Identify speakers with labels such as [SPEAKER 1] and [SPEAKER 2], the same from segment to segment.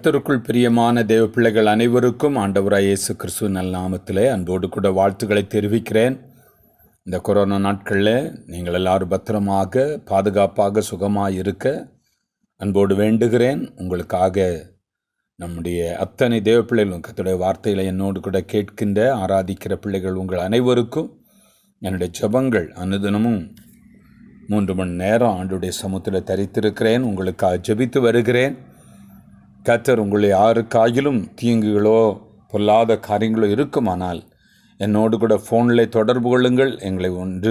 [SPEAKER 1] கர்த்தருக்குள் பிரியமான தேவ பிள்ளைகள் அனைவருக்கும் ஆண்டவராய் இயேசு கிறிஸ்து நல்ல நாமத்திலே அன்போடு கூட வாழ்த்துக்களை தெரிவிக்கிறேன். இந்த கொரோனா நாட்களில் நீங்கள் எல்லாரும் பத்திரமாக பாதுகாப்பாக சுகமாக இருக்க அன்போடு வேண்டுகிறேன். உங்களுக்காக நம்முடைய அத்தனை தேவ பிள்ளைகளும் கர்த்தருடைய வார்த்தைகளை என்னோடு கூட கேட்கின்ற ஆராதிக்கிற பிள்ளைகள் உங்கள் அனைவருக்கும் என்னுடைய ஜெபங்கள் அனுதினமும் 3 மணி நேரம் ஆண்டுடைய சமூகத்தில் தரித்திருக்கிறேன். உங்களுக்காக ஜெபித்து வருகிறேன். கர்த்தர் உங்களை யாருக்காகிலும் தீங்குகளோ பொல்லாத காரியங்களோ இருக்குமானால் என்னோடு கூட ஃபோனில் தொடர்பு கொள்ளுங்கள்.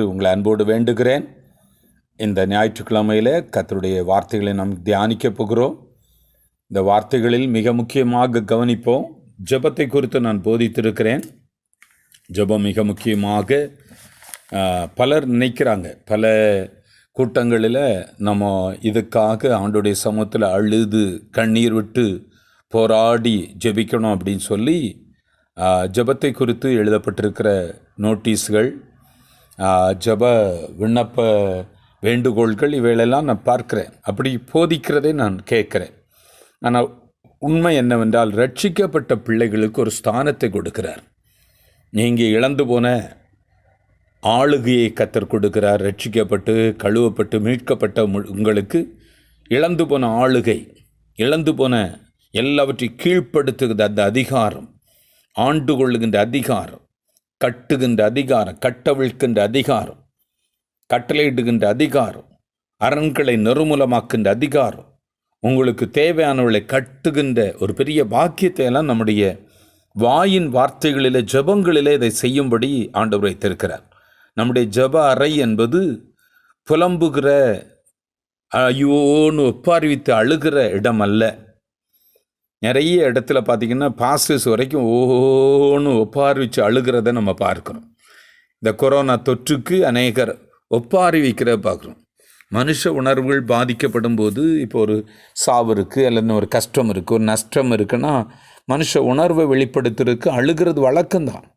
[SPEAKER 1] உங்களை அன்போடு வேண்டுகிறேன். இந்த ஞாயிற்றுக்கிழமையில் கர்த்தருடைய வார்த்தைகளை நாம் தியானிக்க போகிறோம். இந்த வார்த்தைகளில் மிக முக்கியமாக கவனிப்போம். ஜெபத்தை குறித்து நான் போதித்திருக்கிறேன். ஜெபம் மிக முக்கியமாக பலர் நினைக்கிறாங்க. பல கூட்டங்களில் நம்ம இதுக்காக ஆண்டுடைய சமூகத்தில் அழுது கண்ணீர் விட்டு போராடி ஜெபிக்கணும் அப்படின்னு சொல்லி ஜெபத்தை குறித்து எழுதப்பட்டிருக்கிற நோட்டீஸ்கள், ஜெப விண்ணப்ப வேண்டுகோள்கள் இவைகளெல்லாம் நான் பார்க்குறேன். அப்படி போதிக்கிறதை நான் கேட்குறேன். ஆனால் உண்மை என்னவென்றால் ரட்சிக்கப்பட்ட பிள்ளைகளுக்கு ஒரு ஸ்தானத்தை கொடுக்கிறார். நீங்கள் இழந்து போன ஆளுகையை கர்த்தர் கொடுக்கிறார். ரட்சிக்கப்பட்டு கழுவப்பட்டு மீட்கப்பட்ட உங்களுக்கு இழந்து போன ஆளுகை, இழந்து போன எல்லாவற்றையும் கீழ்ப்படுத்துகிற அந்த அதிகாரம், ஆண்டு கொள்ளுகின்ற அதிகாரம், கட்டுகின்ற அதிகாரம், கட்டவிழ்க்கின்ற அதிகாரம், கட்டளையிடுகின்ற அதிகாரம், அரண்களை நிர்மூலமாக்கின்ற அதிகாரம், உங்களுக்கு தேவையானவர்களை கட்டுகின்ற ஒரு பெரிய பாக்கியத்தை எல்லாம் நம்முடைய வாயின் வார்த்தைகளிலே ஜெபங்களிலே இதை செய்யும்படி ஆண்டவர் வைத்திருக்கிறார். நம்முடைய ஜெப அறை என்பது புலம்புகிற ஐயோன்னு ஒப்பாரிவித்து அழுகிற இடம் அல்ல. நிறைய இடத்துல பார்த்திங்கன்னா பாஸ்டர்ஸ் வரைக்கும் ஓன்னு ஒப்பாரிவிச்சு அழுகிறத நம்ம பார்க்குறோம். இந்த கொரோனா தொற்றுக்கு அநேகர் ஒப்பாரி வைக்கிறத பார்க்குறோம். மனுஷ உணர்வுகள் பாதிக்கப்படும் போது இப்போ ஒரு சாவு இருக்குது, அல்லது ஒரு கஷ்டம் இருக்குது, ஒரு நஷ்டம் இருக்குன்னா மனுஷ உணர்வை வெளிப்படுத்துறதுக்கு அழுகிறது வழக்கம்தான்.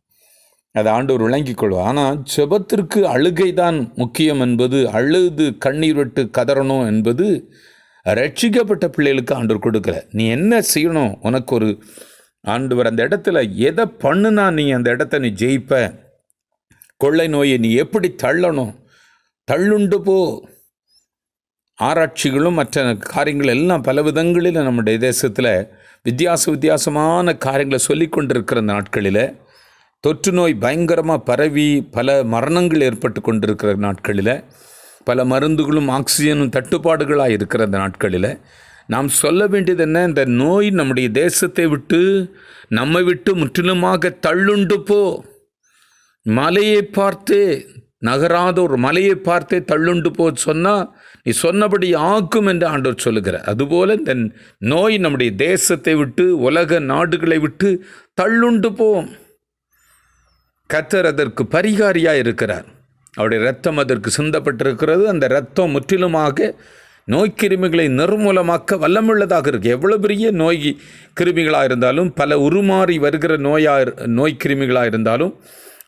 [SPEAKER 1] அதை ஆண்டவர் விளங்கிக் கொள்வார். ஆனால் ஜெபத்திற்கு அழுகை தான் முக்கியம் என்பது, அழுது கண்ணீர் விட்டு கதறணும் என்பது ரட்சிக்கப்பட்ட பிள்ளைகளுக்கு ஆண்டவர் கொடுக்கல. நீ என்ன செய்யணும், உனக்கு ஒரு ஆண்டவர் அந்த இடத்துல எதை பண்ணுனா நீ அந்த இடத்த நீ ஜெயிப்ப, கொள்ளை நோயை நீ எப்படி தள்ளணும், தள்ளுண்டு போ. ஆராய்ச்சிகளும் மற்ற காரியங்கள் எல்லாம் பல விதங்களில் நம்முடைய தேசத்தில் வித்தியாசமான காரியங்களை சொல்லி கொண்டிருக்கிற நாட்களில், தொற்று நோய் பயங்கரமாக பரவி பல மரணங்கள் ஏற்பட்டு கொண்டிருக்கிற நாட்களில், பல மருந்துகளும் ஆக்சிஜனும் தட்டுப்பாடுகளாக இருக்கிற நாட்களில் நாம் சொல்ல வேண்டியது என்ன? இந்த நோய் நம்முடைய தேசத்தை விட்டு நம்மை விட்டு முற்றிலுமாக தள்ளுண்டு போ. மலையை பார்த்தே, நகராத ஒரு மலையை பார்த்தே தள்ளுண்டு போ சொன்னால் நீ சொன்னபடி ஆக்கும் என்று ஆண்டவர் சொல்லுகிறார். அதுபோல் இந்த நோய் நம்முடைய தேசத்தை விட்டு உலக நாடுகளை விட்டு தள்ளுண்டு போம். கர்த்தர் அதற்கு பரிகாரியாக இருக்கிறார். அவருடைய இரத்தம் அதற்கு சிந்தப்பட்டிருக்கிறது. அந்த இரத்தம் முற்றிலுமாக நோய்க்கிருமிகளை நிர்மூலமாக்க வல்லமுள்ளதாக இருக்குது. எவ்வளோ பெரிய நோய் கிருமிகளாக இருந்தாலும், பல உருமாறி வருகிற நோய்க்கிருமிகளாக இருந்தாலும்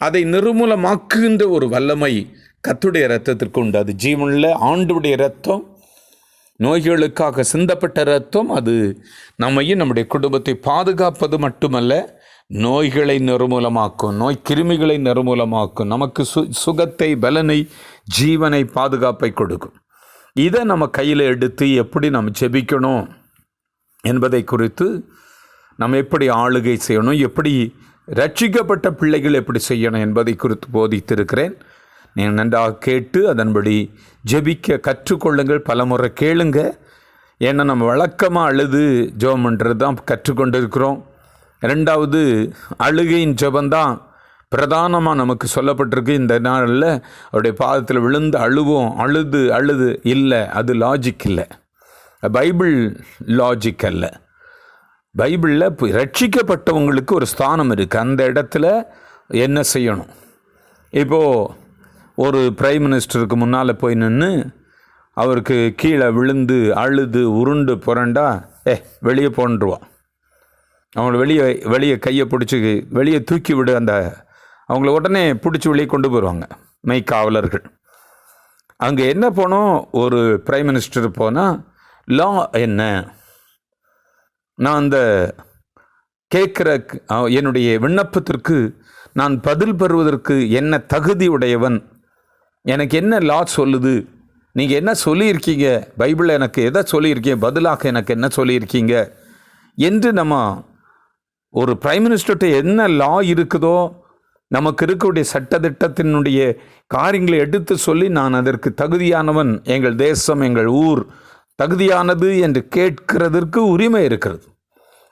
[SPEAKER 1] அதை நிர்மூலமாக்குகின்ற ஒரு வல்லமை கர்த்தருடைய இரத்தத்திற்கு உண்டு. அது ஜீவனில் ஆண்டவருடைய இரத்தம், நோய்களுக்காக சிந்தப்பட்ட இரத்தம். அது நம்மையும் நம்முடைய குடும்பத்தை பாதுகாப்பது மட்டுமல்ல, நோய்களை நிர்மூலமாக்கும், நோய் கிருமிகளை நிர்மூலமாக்கும், நமக்கு சுகத்தை, பலனை, ஜீவனை, பாதுகாப்பை கொடுக்கும். இதை நம்ம கையில் எடுத்து எப்படி நம்ம ஜெபிக்கணும் என்பதை குறித்து நம்ம எப்படி ஆளுகை செய்யணும், எப்படி ரட்சிக்கப்பட்ட பிள்ளைகள் எப்படி செய்யணும் என்பதை குறித்து போதித்திருக்கிறேன். நீங்கள் நன்றாக கேட்டு அதன்படி ஜெபிக்க கற்றுக்கொள்ளுங்கள். பலமுறை கேளுங்க. ஏன்னா நம்ம வழக்கமாக அழுது ஜெபம் பண்ணுறது தான் கற்றுக்கொண்டு இருக்கிறோம். ரெண்டாவது, அழுகையின் ஜெபந்தான் பிரதானமாக நமக்கு சொல்லப்பட்டிருக்கு. இந்த நாளில் அவருடைய பாதத்தில் விழுந்து அழுவோம், அழுது இல்லை, அது லாஜிக் இல்லை, பைபிள் லாஜிக் அல்ல. பைபிளில் ரட்சிக்கப்பட்டவங்களுக்கு ஒரு ஸ்தானம் இருக்குது. அந்த இடத்துல என்ன செய்யணும்? இப்போது ஒரு பிரைம் மினிஸ்டருக்கு முன்னால் போய் நின்று அவருக்கு கீழே விழுந்து அழுது உருண்டு புரண்டா வெளியே போன்றுவான். அவங்கள வெளியே கையை பிடிச்சி வெளியே தூக்கி விடு, அவங்கள உடனே பிடிச்சி வெளியே கொண்டு போயிடுவாங்க மெய்க்காவலர்கள். அங்கே என்ன போனோம், ஒரு பிரைம் மினிஸ்டர் போனால் லா என்ன, நான் அந்த கேட்குற என்னுடைய விண்ணப்பத்திற்கு நான் பதில் பெறுவதற்கு என்ன தகுதி உடையவன், எனக்கு என்ன லா சொல்லுது, நீங்கள் என்ன சொல்லியிருக்கீங்க, பைபிளில் எனக்கு எதை சொல்லியிருக்கீங்க, பதிலாக எனக்கு என்ன சொல்லியிருக்கீங்க என்று நம்ம ஒரு பிரைம் மினிஸ்டர்கிட்ட என்ன லா இருக்குதோ, நமக்கு இருக்கக்கூடிய சட்டத்திட்டத்தினுடைய காரியங்களை எடுத்து சொல்லி நான் அதற்கு தகுதியானவன், எங்கள் தேசம் எங்கள் ஊர் தகுதியானது என்று கேட்கிறதற்கு உரிமை இருக்கிறது.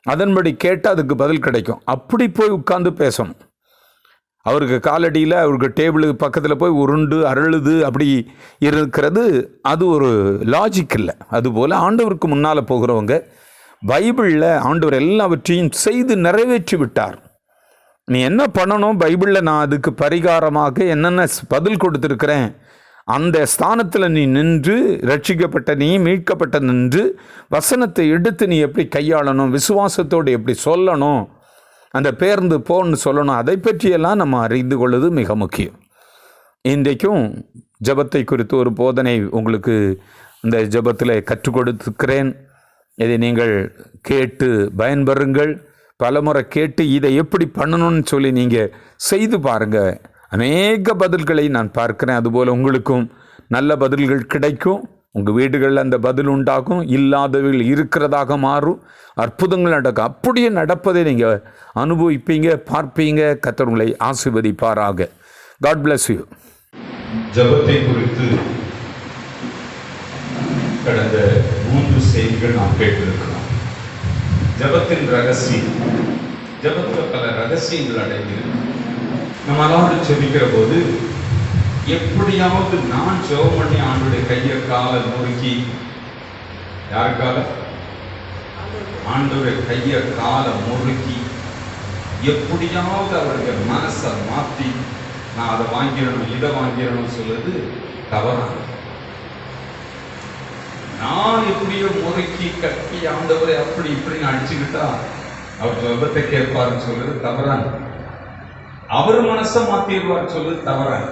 [SPEAKER 1] அதன்படி கேட்டால் அதுக்கு பதில் கிடைக்கும். அப்படி போய் உட்கார்ந்து பேசணும். அவருக்கு காலடியில் அவருக்கு டேபிளுக்கு பக்கத்தில் போய் உருண்டு அருளுது அப்படி இருக்கிறது அது ஒரு லாஜிக் இல்லை. அதுபோல் ஆண்டவருக்கு முன்னால் போகிறவங்க பைபிளில் ஆண்டவர் எல்லாவற்றையும் செய்து நிறைவேற்றி விட்டார். நீ என்ன பண்ணணும், பைபிளில் நான் அதுக்கு பரிகாரமாக என்னென்ன பதில் கொடுத்துருக்கிறேன், அந்த ஸ்தானத்தில் நீ நின்று, ரட்சிக்கப்பட்ட நீ மீட்கப்பட்ட நின்று வசனத்தை எடுத்து நீ எப்படி கையாளணும், விசுவாசத்தோடு எப்படி சொல்லணும், அந்த பேர்ந்து போன்னு சொல்லணும், அதை பற்றியெல்லாம் நம்ம அறிந்து கொள்வது மிக முக்கியம். இன்றைக்கும் ஜபத்தை குறித்து ஒரு போதனை உங்களுக்கு இந்த ஜபத்தில் கற்றுக் கொடுத்துக்கிறேன். இதை நீங்கள் கேட்டு பயன்பெறுங்கள். பலமுறை கேட்டு இதை எப்படி பண்ணணும்னு சொல்லி நீங்கள் செய்து பாருங்கள். அநேக பதில்களை நான் பார்க்கிறேன். அதுபோல் உங்களுக்கும் நல்ல பதில்கள் கிடைக்கும். உங்கள் வீடுகளில் அந்த பதில் உண்டாகும், இல்லாதவர்கள் இருக்கிறதாக மாறும், அற்புதங்கள் நடக்கும். அப்படியே நடப்பதை நீங்கள் அனுபவிப்பீங்க, பார்ப்பீங்க. கர்த்தர் உங்களை ஆசீர்வதிப்பாராக. God bless you.
[SPEAKER 2] ஜபத்தை குறித்து கடந்த 3 செய்திகள் நாம் கேட்டிருக்கிறோம். ஜபத்தின் ரகசியம், ஜபத்தில் பல ரகசியங்கள் அடங்கியிருக்கு. நம்ம எல்லாரும் செபிக்கிற போது எப்படியாவது நான் ஜெபம் பண்ணி ஆண்டவருடைய கையை காலை நோக்கி, யாருக்கால? ஆண்டவருடைய கையை காலை முறுக்கி எப்படியாவது அவருடைய மனசை மாற்றி நான் அதை வாங்கிடணும் இதை வாங்கிடணும் சொல்லுது தவறான. நான் எப்படியோ முறுக்கி கட்டி ஆண்டவரை அப்படி இப்படின்னு அடிச்சுக்கிட்டா அவர் ஜெபத்தை கேட்பாருன்னு சொல்றது தவறான. அவர் மனசை மாத்திடுவார் சொல்லுது தவறான.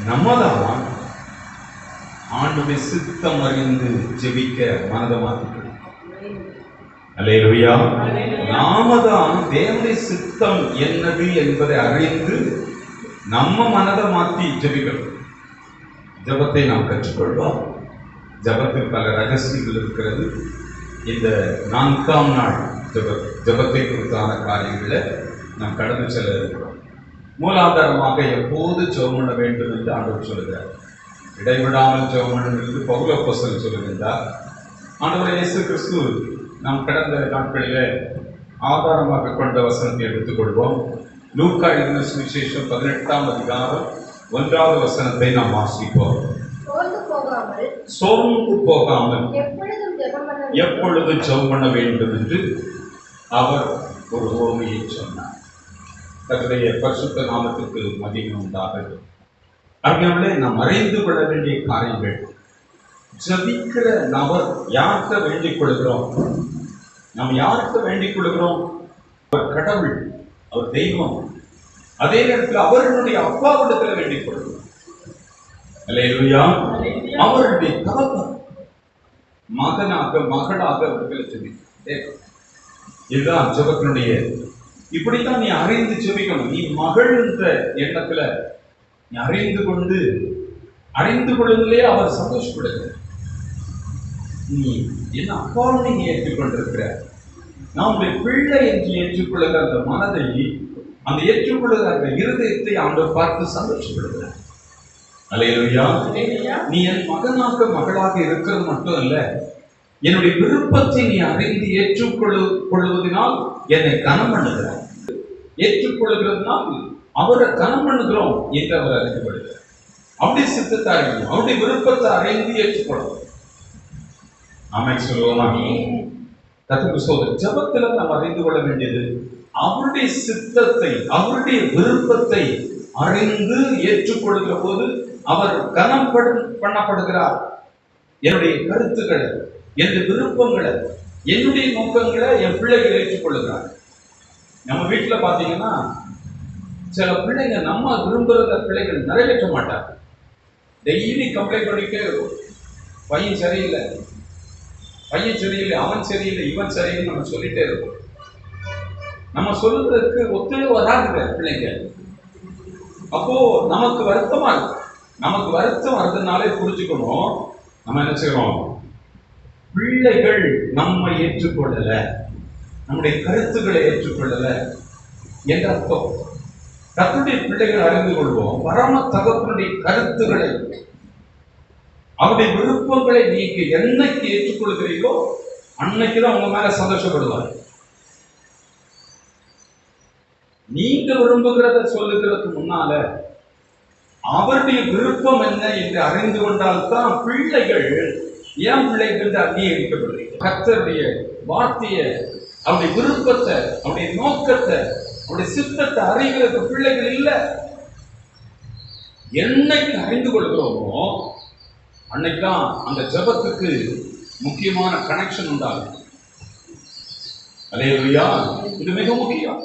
[SPEAKER 2] நம்ம தான் ஆண்டவருடைய சித்தம் அறிந்து ஜெபிக்க மனதை மாத்திக்கணும். அல்லேலூயா. நாம தான் தேவனுடைய சித்தம் என்னது என்பதை அறிந்து நம்ம மனதை மாற்றி ஜெபிக்கணும். ஜபத்தை நாம் கற்றுக்கொள்வோம். ஜபத்தில் பல ரகசியங்கள் இருக்கிறது. இந்த 4ஆம் நாள் ஜபத்தை குறித்தான காரியங்களை நாம் கடந்து செல்ல இருக்கிறோம். மூலாதாரமாக எப்போது ஜெபம் பண்ண வேண்டும் என்று ஆண்டவர் சொல்லுகிறார். இடைவிடாமல் ஜெபம் பண்ண என்று பவுல் அப்போஸ்தலன் சொல்லுகின்றார். ஆண்டவர் இயேசு கிறிஸ்து நாம் கடந்த நாட்களிலே ஆதாரமாக கொண்ட வசனத்தை எடுத்துக்கொள்வோம். லூக்கா எழுதின சுவிசேஷம் 18ஆம் அதிகாரம் 1வது வசனத்தை நாம் வாசிப்போம். சோர்ந்து போகாமல் எப்பொழுது ஜெபம் பண்ண வேண்டும் என்று அவர் ஒரு உவமையை சொன்னார். கர்த்தருடைய பரிசுத்த நாமத்துக்கு மகிமை உண்டாகட்டும். அங்கே நாம் அறிந்து கொள்ள வேண்டிய காரியங்கள், ஜபிக்கிற நபர் யார்கிட்ட வேண்டிக் கொள்கிறோம், நாம் யார்கிட்ட வேண்டிக் கொள்கிறோம்? அவர் கடவுள், அவர் தெய்வம். அதே நேரத்தில் அவர்களுடைய அப்பாவிடத்தில் வேண்டிக் கொள்கிறோம். அல்லேலூயா. அவருடைய தகப்பன் மகனாக மகளாக அவர்களை ஜெபிக்க, இதுதான் ஜெபத்தினுடைய. இப்படித்தான் நீ அறிந்து ஜெபிக்கணும். நீ மகள் என்ற எண்ணத்துல நீ அறிந்து கொள்வதிலே அவர் சந்தோஷப்படுகிறார். நீ என்ன அப்பாவும் நீங்க ஏற்றுக்கொண்டிருக்கிற, நான் உங்களுடைய பிள்ளை என்று ஏற்றுக்கொள்ளுகிற அந்த மனதை, அந்த ஏற்றுக்கொள்ளுகிற அந்த இருதயத்தை ஆண்டவர் பார்த்து சந்தோஷப்படுகிறார். அல்லேலூயா. நீ என் மகனாக மகளாக இருக்கிறது மட்டும் அல்ல, என்னுடைய விருப்பத்தை நீ அறிந்து ஏற்றுக்கொள்வதனால் என்னை கனம் பண்ணுகிறார். ஏற்றுக்கொள்கிறதுனால் அவரை கனம் பண்ணுகிறோம் என்று அவர் அறிந்துபடுகிறார். அவருடைய சித்தத்தை அறியணும், அவருடைய விருப்பத்தை அறிந்து ஏற்றுக்கொள்ளணும். ஆமை சொல்லுவோமா? கர்த்தருக்கு ஸ்தோத்திரம். ஜெபத்துல நாம் அறிந்து கொள்ள வேண்டியது அவருடைய சித்தத்தை, அவருடைய விருப்பத்தை அறிந்து ஏற்றுக்கொள்கிற போது அவர் கனம் பண்ணப்படுகிறார். என்னுடைய கருத்துக்களை, என்னுடைய விருப்பங்களை, என்னுடைய நோக்கங்களை என் பிள்ளைகள் ஏற்றுக்கொள்ளுகிறார். நம்ம வீட்டுல பாத்தீங்கன்னா சில பிள்ளைங்க நம்ம விரும்புறத பிள்ளைகள் நிறைவேற்ற மாட்டாங்க. டெய்லி கம்ப்ளைண்ட் பண்ணிட்டே இருக்கும், பையன் சரியில்லை, பையன் சரியில்லை, அவன் சரியில்லை, இவன் சரியில்லை நம்ம சொல்லிட்டே இருக்கோம். நம்ம சொல்றதுக்கு ஒத்துழைப்பு வராதுங்க பிள்ளைங்க. அப்போ நமக்கு வருத்தமா இருக்கு. நமக்கு வருத்தம் வர்றதுனாலே புரிஞ்சுக்கணும், நம்ம என்ன செய்யறோம், பிள்ளைகள் நம்ம ஏற்றுக்கொள்ளல, நம்முடைய கருத்துக்களை ஏற்றுக்கொள்ளல என்ற அர்த்தம். கர்த்தருடைய பிள்ளைகள் அறிந்து கொள்வோம், பரம தகப்பனுடைய கருத்துக்களை, அவருடைய விருப்பங்களை நீங்க என்னைக்கு ஏற்றுக்கொள்கிறீர்களோ அன்னைக்குதான் உங்க மேல சந்தோஷப்படுவார். நீங்க விரும்புகிறத சொல்லுகிறதுக்கு முன்னால அவருடைய விருப்பம் என்ன என்று அறிந்து கொண்டால்தான் பிள்ளைகள் ஏன் பிள்ளைகள் என்று அங்கீகரிக்கப்படுறீங்க. கர்த்தருடைய வார்த்தையை, அவருடைய விருப்பத்தை, அவருடைய நோக்கத்தை, அவருடைய சித்தத்தை அறிகிறதுக்கு பிள்ளைகள் இல்லை. என்னைக்கு அறிந்து கொள்கிறோமோ அன்னைக்குதான் அந்த ஜெபத்துக்கு முக்கியமான கனெக்ஷன் உண்டாகும். அல்லேலூயா. இது மிக முக்கியம்.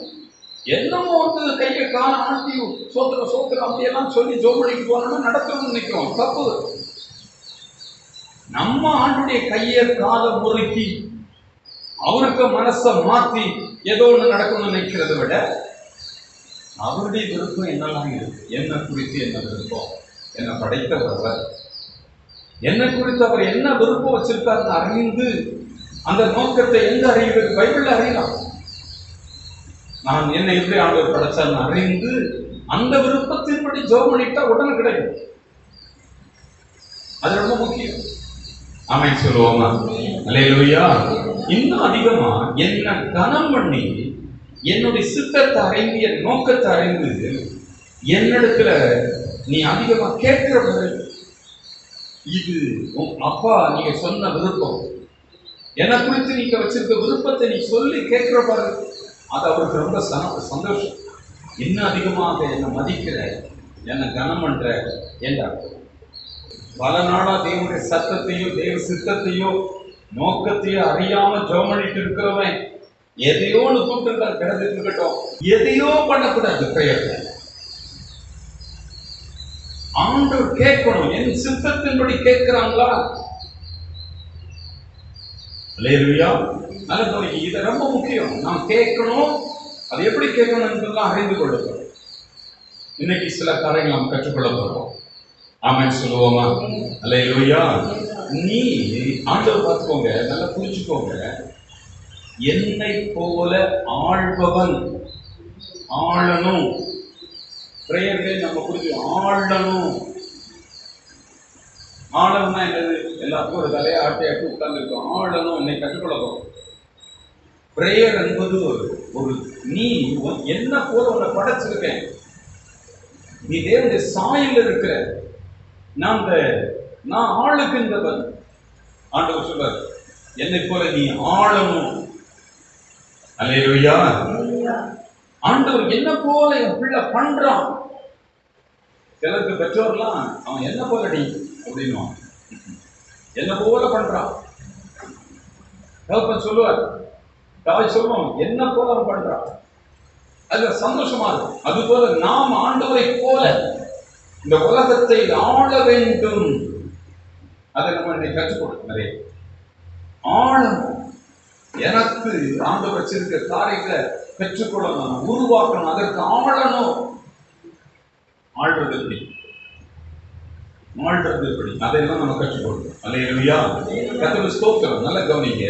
[SPEAKER 2] என்னமோ வந்து கையை கால ஆட்டி சோத்திரம் சோத்திரம் அப்படியெல்லாம் சொல்லி ஜோமணிக்கு போனோம்னா நடக்கணும்னு நினைக்கிறோம். தப்பு. நம்ம ஆண்டுடைய கையை கால முறுக்கி அவருக்கு மனசை மாத்தி ஏதோ ஒன்று நடக்கணும்னு நினைக்கிறத விட அவருடைய விருப்பம் என்னெல்லாம் இருக்கு, என்ன குறித்து என்ன விருப்பம், என்ன படைத்தவர், என்ன குறித்து அவர் என்ன விருப்பம் வச்சிருக்காருன்னு அறிந்து அந்த நோக்கத்தை எங்க அறிகிறது, பைபிள்ல அறியலாம். நான் என்ன எப்படி ஆண்டவர் படைச்சான்னு அறிந்து அந்த விருப்பத்தின்படி ஜெபம் பண்ணிட்டா உடனே கிடைக்கும். அது ரொம்ப முக்கியம். ஆமென் சொல்லுவோமா? அல்லேலூயா. இன்னும் அதிகமா என்ன கனம் பண்ணி என்னுடைய சித்தத்தை அறிந்து என் நோக்கத்தை அறிந்து என்னிடத்துல நீ அதிகமா கேட்கிற பிறகு இது அப்பா நீங்க சொன்ன விருப்பம், என்னை குறித்து நீங்க வச்சிருக்க விருப்பத்தை நீ சொல்லி கேட்கிற பாரு, அது அவருக்கு ரொம்ப சந்தோஷம். இன்னும் அதிகமாக என்னை மதிக்கிற, என்னை கனம் பண்ற என்றார். பல நாளா தேவனுடைய சத்தத்தையோ தேவ சித்தத்தையோ நோக்கத்தையோ அறியாம ஜெபம் பண்ணிட்டு இருக்கிறவன் எதையோ கூப்பிட்டு கிடந்துட்டு இருக்கட்டும், எதையோ பண்ணக்கூடாது. பெயர் ஆண்டவர் கேட்கணும், என் சித்தத்தின்படி கேட்கிறாங்களா? அல்லேலூயா. நல்ல இது ரொம்ப முக்கியம். நாம் கேட்கணும், அது எப்படி கேட்கணும் என்பதெல்லாம் அறிந்து கொள்ளப்படும். இன்னைக்கு சில காரியங்கள் நாம் கற்றுக்கொள்ள போறோம். ஆமென் சொல்லுவோமா? அல்லேலூயா. நீ ஆண்டவர் பார்த்துக்கோங்க, நல்லா புரிஞ்சுக்கோங்க, என்னை போல ஆள்பவன் ஆளணும். பிரேயர்களை நம்ம புரிஞ்சு ஆளணும். ஆளணும்னா என்னது? எல்லாத்துக்கும் ஒரு தலையை ஆட்டி உட்கார்ந்து இருக்கோம். ஆளணும், என்னை கற்றுக்கொள்ள போறோம். பிரேயர் என்பது ஒரு நீ என்ன போல உன்னை படைச்சிருக்கேன், நீ தேவனுடைய சாயல் இருக்கிற, நான் ஆளுகின்றவன். ஆண்டவர் சொல்றார், என்னை போல நீ ஆளணும். அல்லேலூயா. ஆண்டவர் என்ன போல என் பிள்ளை பண்றான். சிலருக்கு பெற்றோர்லாம் அவன் என்ன போல நீ அப்படின்னு என்ன போல பண்றான். தகப்பன் சொல்லுவார், தாய் சொல்லுவோம், என்ன போல அவன் பண்றான். அதுல சந்தோஷமா இருக்கும். அது போல நாம் ஆண்டவரை போல இந்த உலகத்தை ஆள வேண்டும். அதை நம்ம இன்னைக்கு கற்றுக்கொடுக்கும். நிறைய ஆழம் எனக்கு ஆண்டவர் வச்சிருக்க காரியத்தை பெற்றுக்கொள்ளணும், உருவாக்கணும், அதற்கு ஆளணும். ஆள்றது எப்படி, ஆள்றது எப்படி, அதையெல்லாம் நம்ம கற்றுக்கொள்ளணும். அல்லேலூயா. கர்த்தருக்கு ஸ்தோத்திரம். நல்ல கவனிங்க.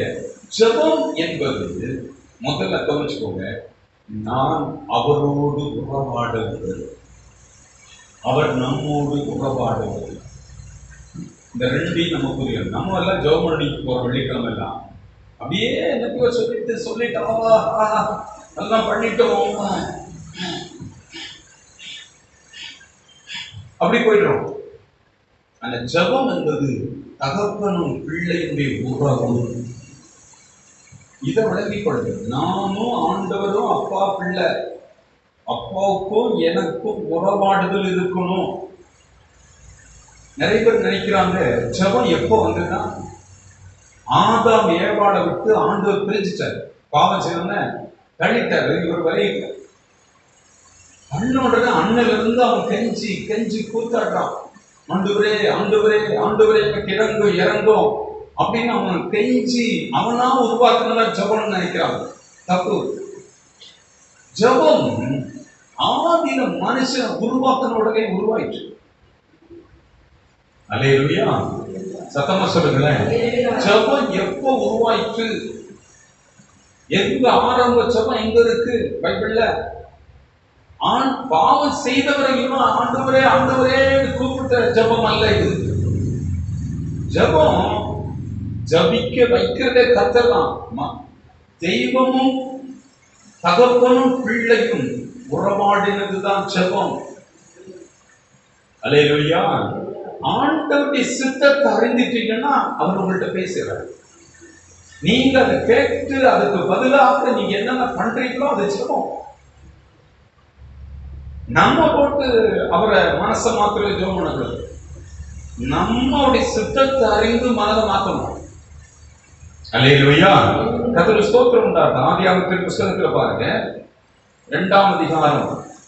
[SPEAKER 2] ஜெபம் என்பது முதல்ல கவனிச்சுக்கோங்க, நான் அவரோடு உறவாடுவது, அவர் நம்மோடு உறவாடுவது. இந்த ரெண்டையும் நம்ம புரியும். நம்ம எல்லாம் ஜெபம் பண்ணிட்டு போற வெள்ளிக்கிழமை எல்லாம் அப்படியே என்ன சொல்லிட்டு எல்லாம் பண்ணிட்டோம் அப்படி போயிடுறோம். அந்த ஜெபம் என்பது தகப்பனும் பிள்ளையுடைய உறவு. இதை விளங்கிக் கொள்ளுங்க. நானும் ஆண்டவரும் அப்பா பிள்ளை, அப்பாவுக்கும் எனக்கும் உறவாடுதல் இருக்கணும். நிறைய பேர் நினைக்கிறாங்க ஜெபம் எப்போ வந்துன்னா, ஆதாம் ஏவாளை விட்டு ஆண்டவர் பிரிஞ்சிட்டார், பாவம் செய்யணும்னு தள்ளிட்டார், இவர் வரையிட்டார். அண்ணோட அண்ணல இருந்து அவன் கெஞ்சி கெஞ்சி கூத்தாடுறான், ஆண்டவரே ஆண்டவரே ஆண்டவரே எனக்கு இறங்கும் இறங்கும் அப்படின்னு அவன் கெஞ்சி அவனா உருவாக்குனதா ஜெபம்னு நினைக்கிறான். தப்பு. ஜெபம் ஆதியில மனுஷன் உருவாக்குன உடனே உருவாயிற்று. அல்லேலூயா. சத்தமா சொல்லுங்களேன். ஜெபம் எப்போ உருவாயிற்று? எங்க ஆரம்ப ஜெபம் எங்க இருக்கு பைபிள்ல? பாவம் செய்தவரையும் ஆண்டவரே ஆண்டவரே கூப்பிட்ட ஜெபம் அல்ல இது. ஜெபம் ஜபிக்க வைக்கிறதே கர்த்தர் தான். தெய்வமும் தகப்பனும் பிள்ளையும் உறவாடினதுதான் ஜெபம். அல்லேலூயா. ஆண்டவருடைய சித்தத்தை அறிந்துட்டீங்கன்னா அவர் உங்கள்கிட்ட பேசுறாரு. நீங்க அதை கேட்டு அதுக்கு பதிலாக நீங்க என்னென்ன பண்றீங்களோ அது ஜெபம். நம்ம போட்டு அவரை மனசை மாத்திர ஜெபம் பண்ணக்கூடாது. நம்மளுடைய சித்தத்தை அறிந்து மனதை மாற்றணும். அல்லேலூயா. கர்த்தருக்கு ஸ்தோத்திரம் உண்டாகட்டும். ஆதியாகமத்தின் புத்தகத்துல பாருங்க, 2ஆம் அதிகாரம்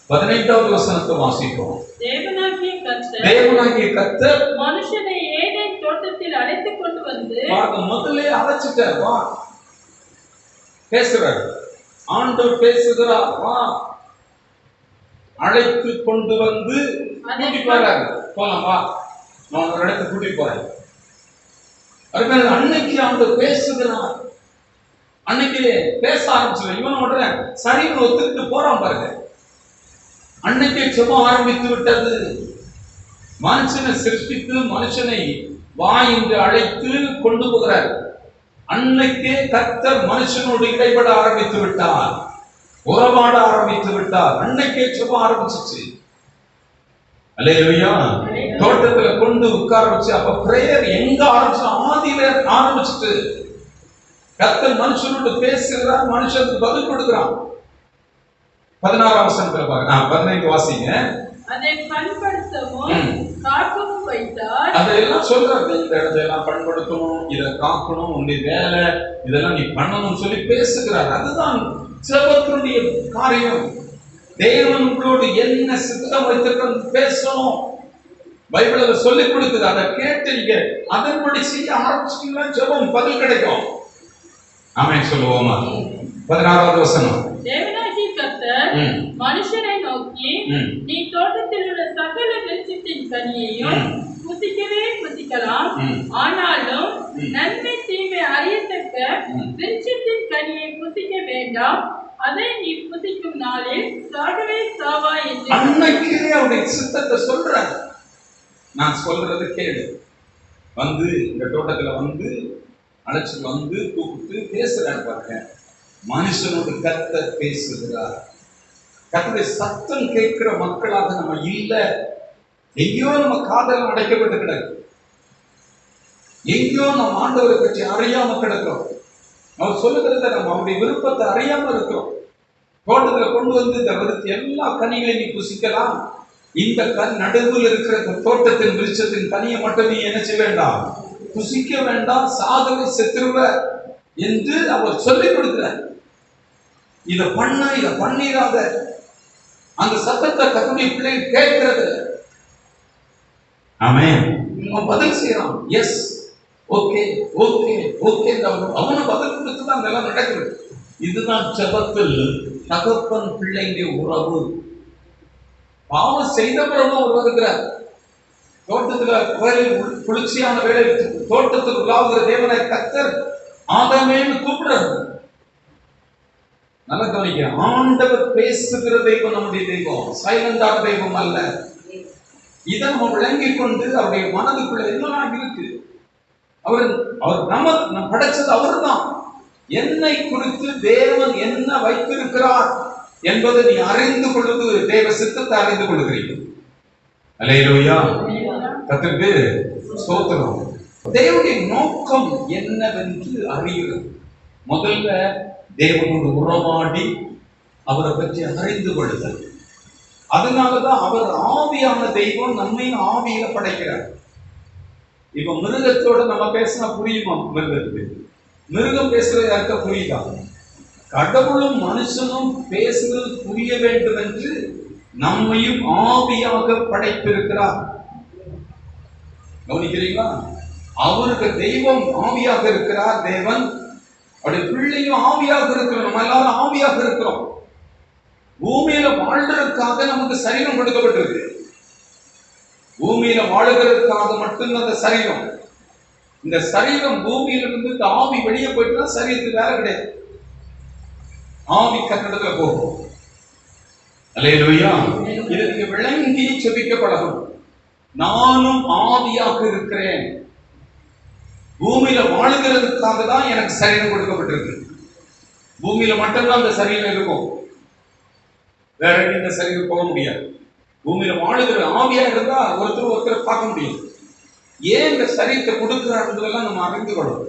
[SPEAKER 2] 15வது வசனத்தை வாசிப்போம். தேவனாகிய கர்த்தர்
[SPEAKER 3] மனுஷனை ஏதேன் தோட்டத்தில் அழைத்துக் கொண்டு வந்து,
[SPEAKER 2] முதல்ல அழைச்சிட்டார், வா பேசுறார். ஆண்டவர் பேசுகிறார், வா அழைத்து கொண்டு வந்து கூட்டி போறாரு. போலாம் வா, நான் ஒரு இடத்துக்கு கூட்டி போறேன். அன்னைக்கு ஆண்டவர் பேசுகிறார். அன்னைக்கு பேச ஆரம்பிச்சு இவன் உடனே சரின்னு ஒத்துக்கிட்டு போறான் பாருங்க. அன்னைக்கே ஜெபம் ஆரம்பித்து விட்டது. மனுஷனை சிருஷ்டித்து மனுஷனை வா என்று அழைத்து கொண்டு போகிறார். அன்னைக்கே கர்த்தர் மனுஷனோடு இடைபட ஆரம்பித்து விட்டார், உறவாட ஆரம்பித்து விட்டார். அன்னைக்கே ஜெபம் ஆரம்பிச்சிச்சு. அல்லேலூயா. தோட்டத்துல கொண்டு உட்கார வச்சு, அப்ப பிரேயர் எங்க ஆரம்பிச்சு? ஆதியில ஆரம்பிச்சுட்டு கர்த்தர் மனுஷனோடு பேசுகிறார், மனுஷனுக்கு பதில் கொடுக்கிறான். 16ஆம் வசனத்துல பாருங்க, 15 வாசிங்க.
[SPEAKER 3] அதை பண்படுத்தவும் காக்கவும் வைத்தார்.
[SPEAKER 2] அதெல்லாம் சொல்றாரு, இந்த இடத்தையெல்லாம் பண்படுத்தணும், இதை காக்கணும், உன்னுடைய வேலை இதெல்லாம் நீ பண்ணணும்னு சொல்லி பேசுகிறார். அதுதான் ஜெபத்தினுடைய காரியம். தேவன் உங்களோடு என்ன சித்தம் வைத்திருக்க பேசணும். பைபிள் சொல்லிக் கொடுக்குது. அதை கேட்டு நீங்க அதன்படி செய்ய ஆரம்பிச்சிட்டீங்கன்னா ஜெபம் பதில் கிடைக்கும். ஆமென் சொல்லுவோமா? 16வது வசனம்.
[SPEAKER 3] தேவனாகிய கர்த்தர் மனுஷனை நோக்கி, நீ தோட்டத்தில் உள்ள சகல விருட்சத்தின் கனியையும் புசிக்கவே புசிக்கலாம், ஆனாலும் நன்மை தீமை அறியத்தக்க விருட்சத்தின் கனியை புசிக்க வேண்டாம், அதை நீ புசிக்கும் நாளில் சாகவே சாவாய் என்று. அன்னைக்கே அவருடைய சித்தத்தை சொல்றாங்க. நான் சொல்றது கேளு. வந்து இந்த தோட்டத்துல வந்து அழைச்சிட்டு வந்து கூப்பிட்டு பேசுறாரு பாருங்க. மனுஷனோட கர்த்தர் பேசுகிறார். கர்த்தருடைய சத்தம் கேட்கிற மக்களாக நம்ம இல்ல. எங்கேயோ நம்ம காதல் அடைக்கப்பட்டு கிடக்கு. எங்கேயோ நம்ம ஆண்டவரை பற்றி அறியாம கிடக்கிறோம். அவர் சொல்லுகிறத நம்ம அவருடைய விருப்பத்தை அறியாம இருக்கிறோம். தோட்டத்துல கொண்டு வந்து இந்த எல்லா கனிகளையும் நீ புசிக்கலாம், இந்த நடுவில் இருக்கிற தோட்டத்தின் விருட்சத்தின் கனியை மட்டும் நீ என்ன செய்ய வேண்டாம், புசிக்க வேண்டாம், சாகவே செத்துருவ என்று அவர் சொல்லிக் கொடுக்கிறார். இதை பண்ண இதை பண்ணிடாத. அந்த சத்தத்தை கர்த்தருடைய பிள்ளைகள் கேட்கிறது. ஆமென். அவன் பதில் செய்யறான். Yes, okay okay okay. அவனை பதில் கொடுத்து தான் இதெல்லாம் நடக்குது. இதுதான் ஜெபத்தில் தகப்பன் பிள்ளைங்க உறவு. பாவம் செய்த பிறகு அவர் வருகிறார். தோட்டத்துல குளிர்ச்சியான வேலை தோட்டத்தில் உலாவுகிற தேவனை கர்த்தர் ஆதாமேன்னு கூப்பிடுறாரு. நல்ல கவனிக்க, ஆண்டவர் பேசுகிற தெய்வம் நம்முடைய தெய்வம், சைலண்டான தெய்வம் அல்ல. இதை நம்ம விளங்கி கொண்டு அவருடைய மனதுக்குள்ள என்னெல்லாம் இருக்கு. அவர் நம்ம படைச்சது அவர் தான். என்னை குறித்து தேவன் என்ன வைத்திருக்கிறார் என்பதை நீ அறிந்து கொள்வது, தேவ சித்தத்தை அறிந்து கொள்கிறீர்கள். அல்லேலூயா. கர்த்தருக்கு ஸ்தோத்திரம். தேவனுடைய நோக்கம் என்னவென்று அறிகிறது. முதல்ல தேவனோடு உறவாடி அவரை பற்றி அறிந்து கொள்ளுதல். அதனாலதான் அவர் ஆவியான தெய்வம், நம்மையும் ஆவியில படைக்கிறார். இப்ப மிருகத்தோட நம்ம பேசினா புரியுமா? மிருகத்துக்கு மிருகம் பேசுறது யாருக்க புரியுதா? கடவுளும் மனுஷனும் பேசுவது புரிய வேண்டும் என்று நம்மையும் ஆவியாக படைத்திருக்கிறார். கவனிக்கிறீங்களா? அவருக்கு தெய்வம் ஆவியாக இருக்கிறார், தேவன். அவருடைய பிள்ளையும் ஆவியாக இருக்கிறோம். நம்ம எல்லாரும் ஆவியாக இருக்கிறோம். பூமியில வாழ்றதுக்காக நமக்கு சரீரம் கொடுக்கப்பட்டிருக்கு. பூமியில வாழுகிறதுக்காக மட்டும்தான் அந்த சரீரம். இந்த சரீரம் பூமியிலிருந்து இந்த ஆவி வெளியே போயிட்டுனா சரீரத்துக்கு வேலை கிடையாது. ஆவி கட்டடத்துல போகும். அல்லேலூயா. இதை நீங்க விளங்கி செபிக்கப்படணும். நானும் ஆவியாக இருக்கிறேன். பூமியில வாழுகிறதுக்காக தான் எனக்கு சரீரம் கொடுக்கப்பட்டிருக்கு. பூமியில மட்டும்தான் அந்த சரீரம் இருக்கும், வேற எந்த சரீரம் போக முடியாது. பூமியில வாழுகிற ஆவியா இருந்தா ஒருத்தர் பார்க்க முடியும். ஏன் இந்த சரீரத்தை கொடுக்கிறாருன்றதெல்லாம் நம்ம அறிந்து கொள்ளணும்.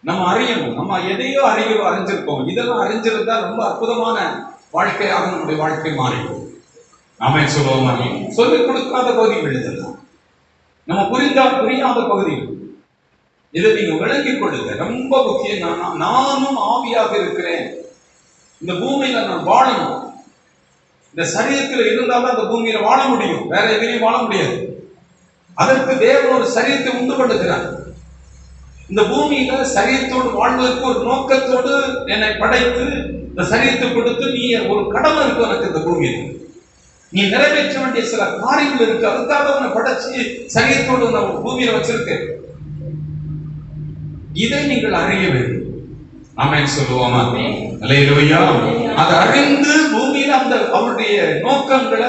[SPEAKER 3] நம்ம அறியணும். நம்ம எதையோ அறிஞ்சிருப்போம். இதெல்லாம் அறிஞ்சிருந்தா ரொம்ப அற்புதமான வாழ்க்கையாக நம்முடைய வாழ்க்கை மாறிடும். நாம சொல்லுவோம், சொல்லிக் கொடுக்காத பகுதிகள் இதெல்லாம், நம்ம புரியாத பகுதிகள். இதை நீங்க விளங்கிக் கொள்ளுங்க, ரொம்ப முக்கியம். நானும் ஆவியாக இருக்கிறேன். இந்த பூமியில நான் வாழணும். இந்த சரீரத்தில் இருந்தால்தான் அந்த பூமியில வாழ முடியும், வேற எதிரையும் வாழ முடியாது. அதற்கு தேவன் ஒரு சரீரத்தை உண்டு பண்ணுகிறார். இந்த பூமியில சரீரத்தோடு வாழ்வதற்கு ஒரு நோக்கத்தோடு என்னை படைத்து இந்த சரீரத்தை கொடுத்து, நீ ஒரு கடமை இருக்கு எனக்கு இந்த பூமியில, நீ நிறைவேற்ற வேண்டிய சில காரியங்கள் இருக்கு. அதுக்காக உன்னை படைச்சு சரீரத்தோடு நான் பூமியில வச்சிருக்கேன். இதை நீங்கள் அறிய வேண்டும். ஆமென் சொல்லுவோமா? அல்லேலூயா. அதை அறிந்து பூமியில அந்த அவருடைய நோக்கங்களை,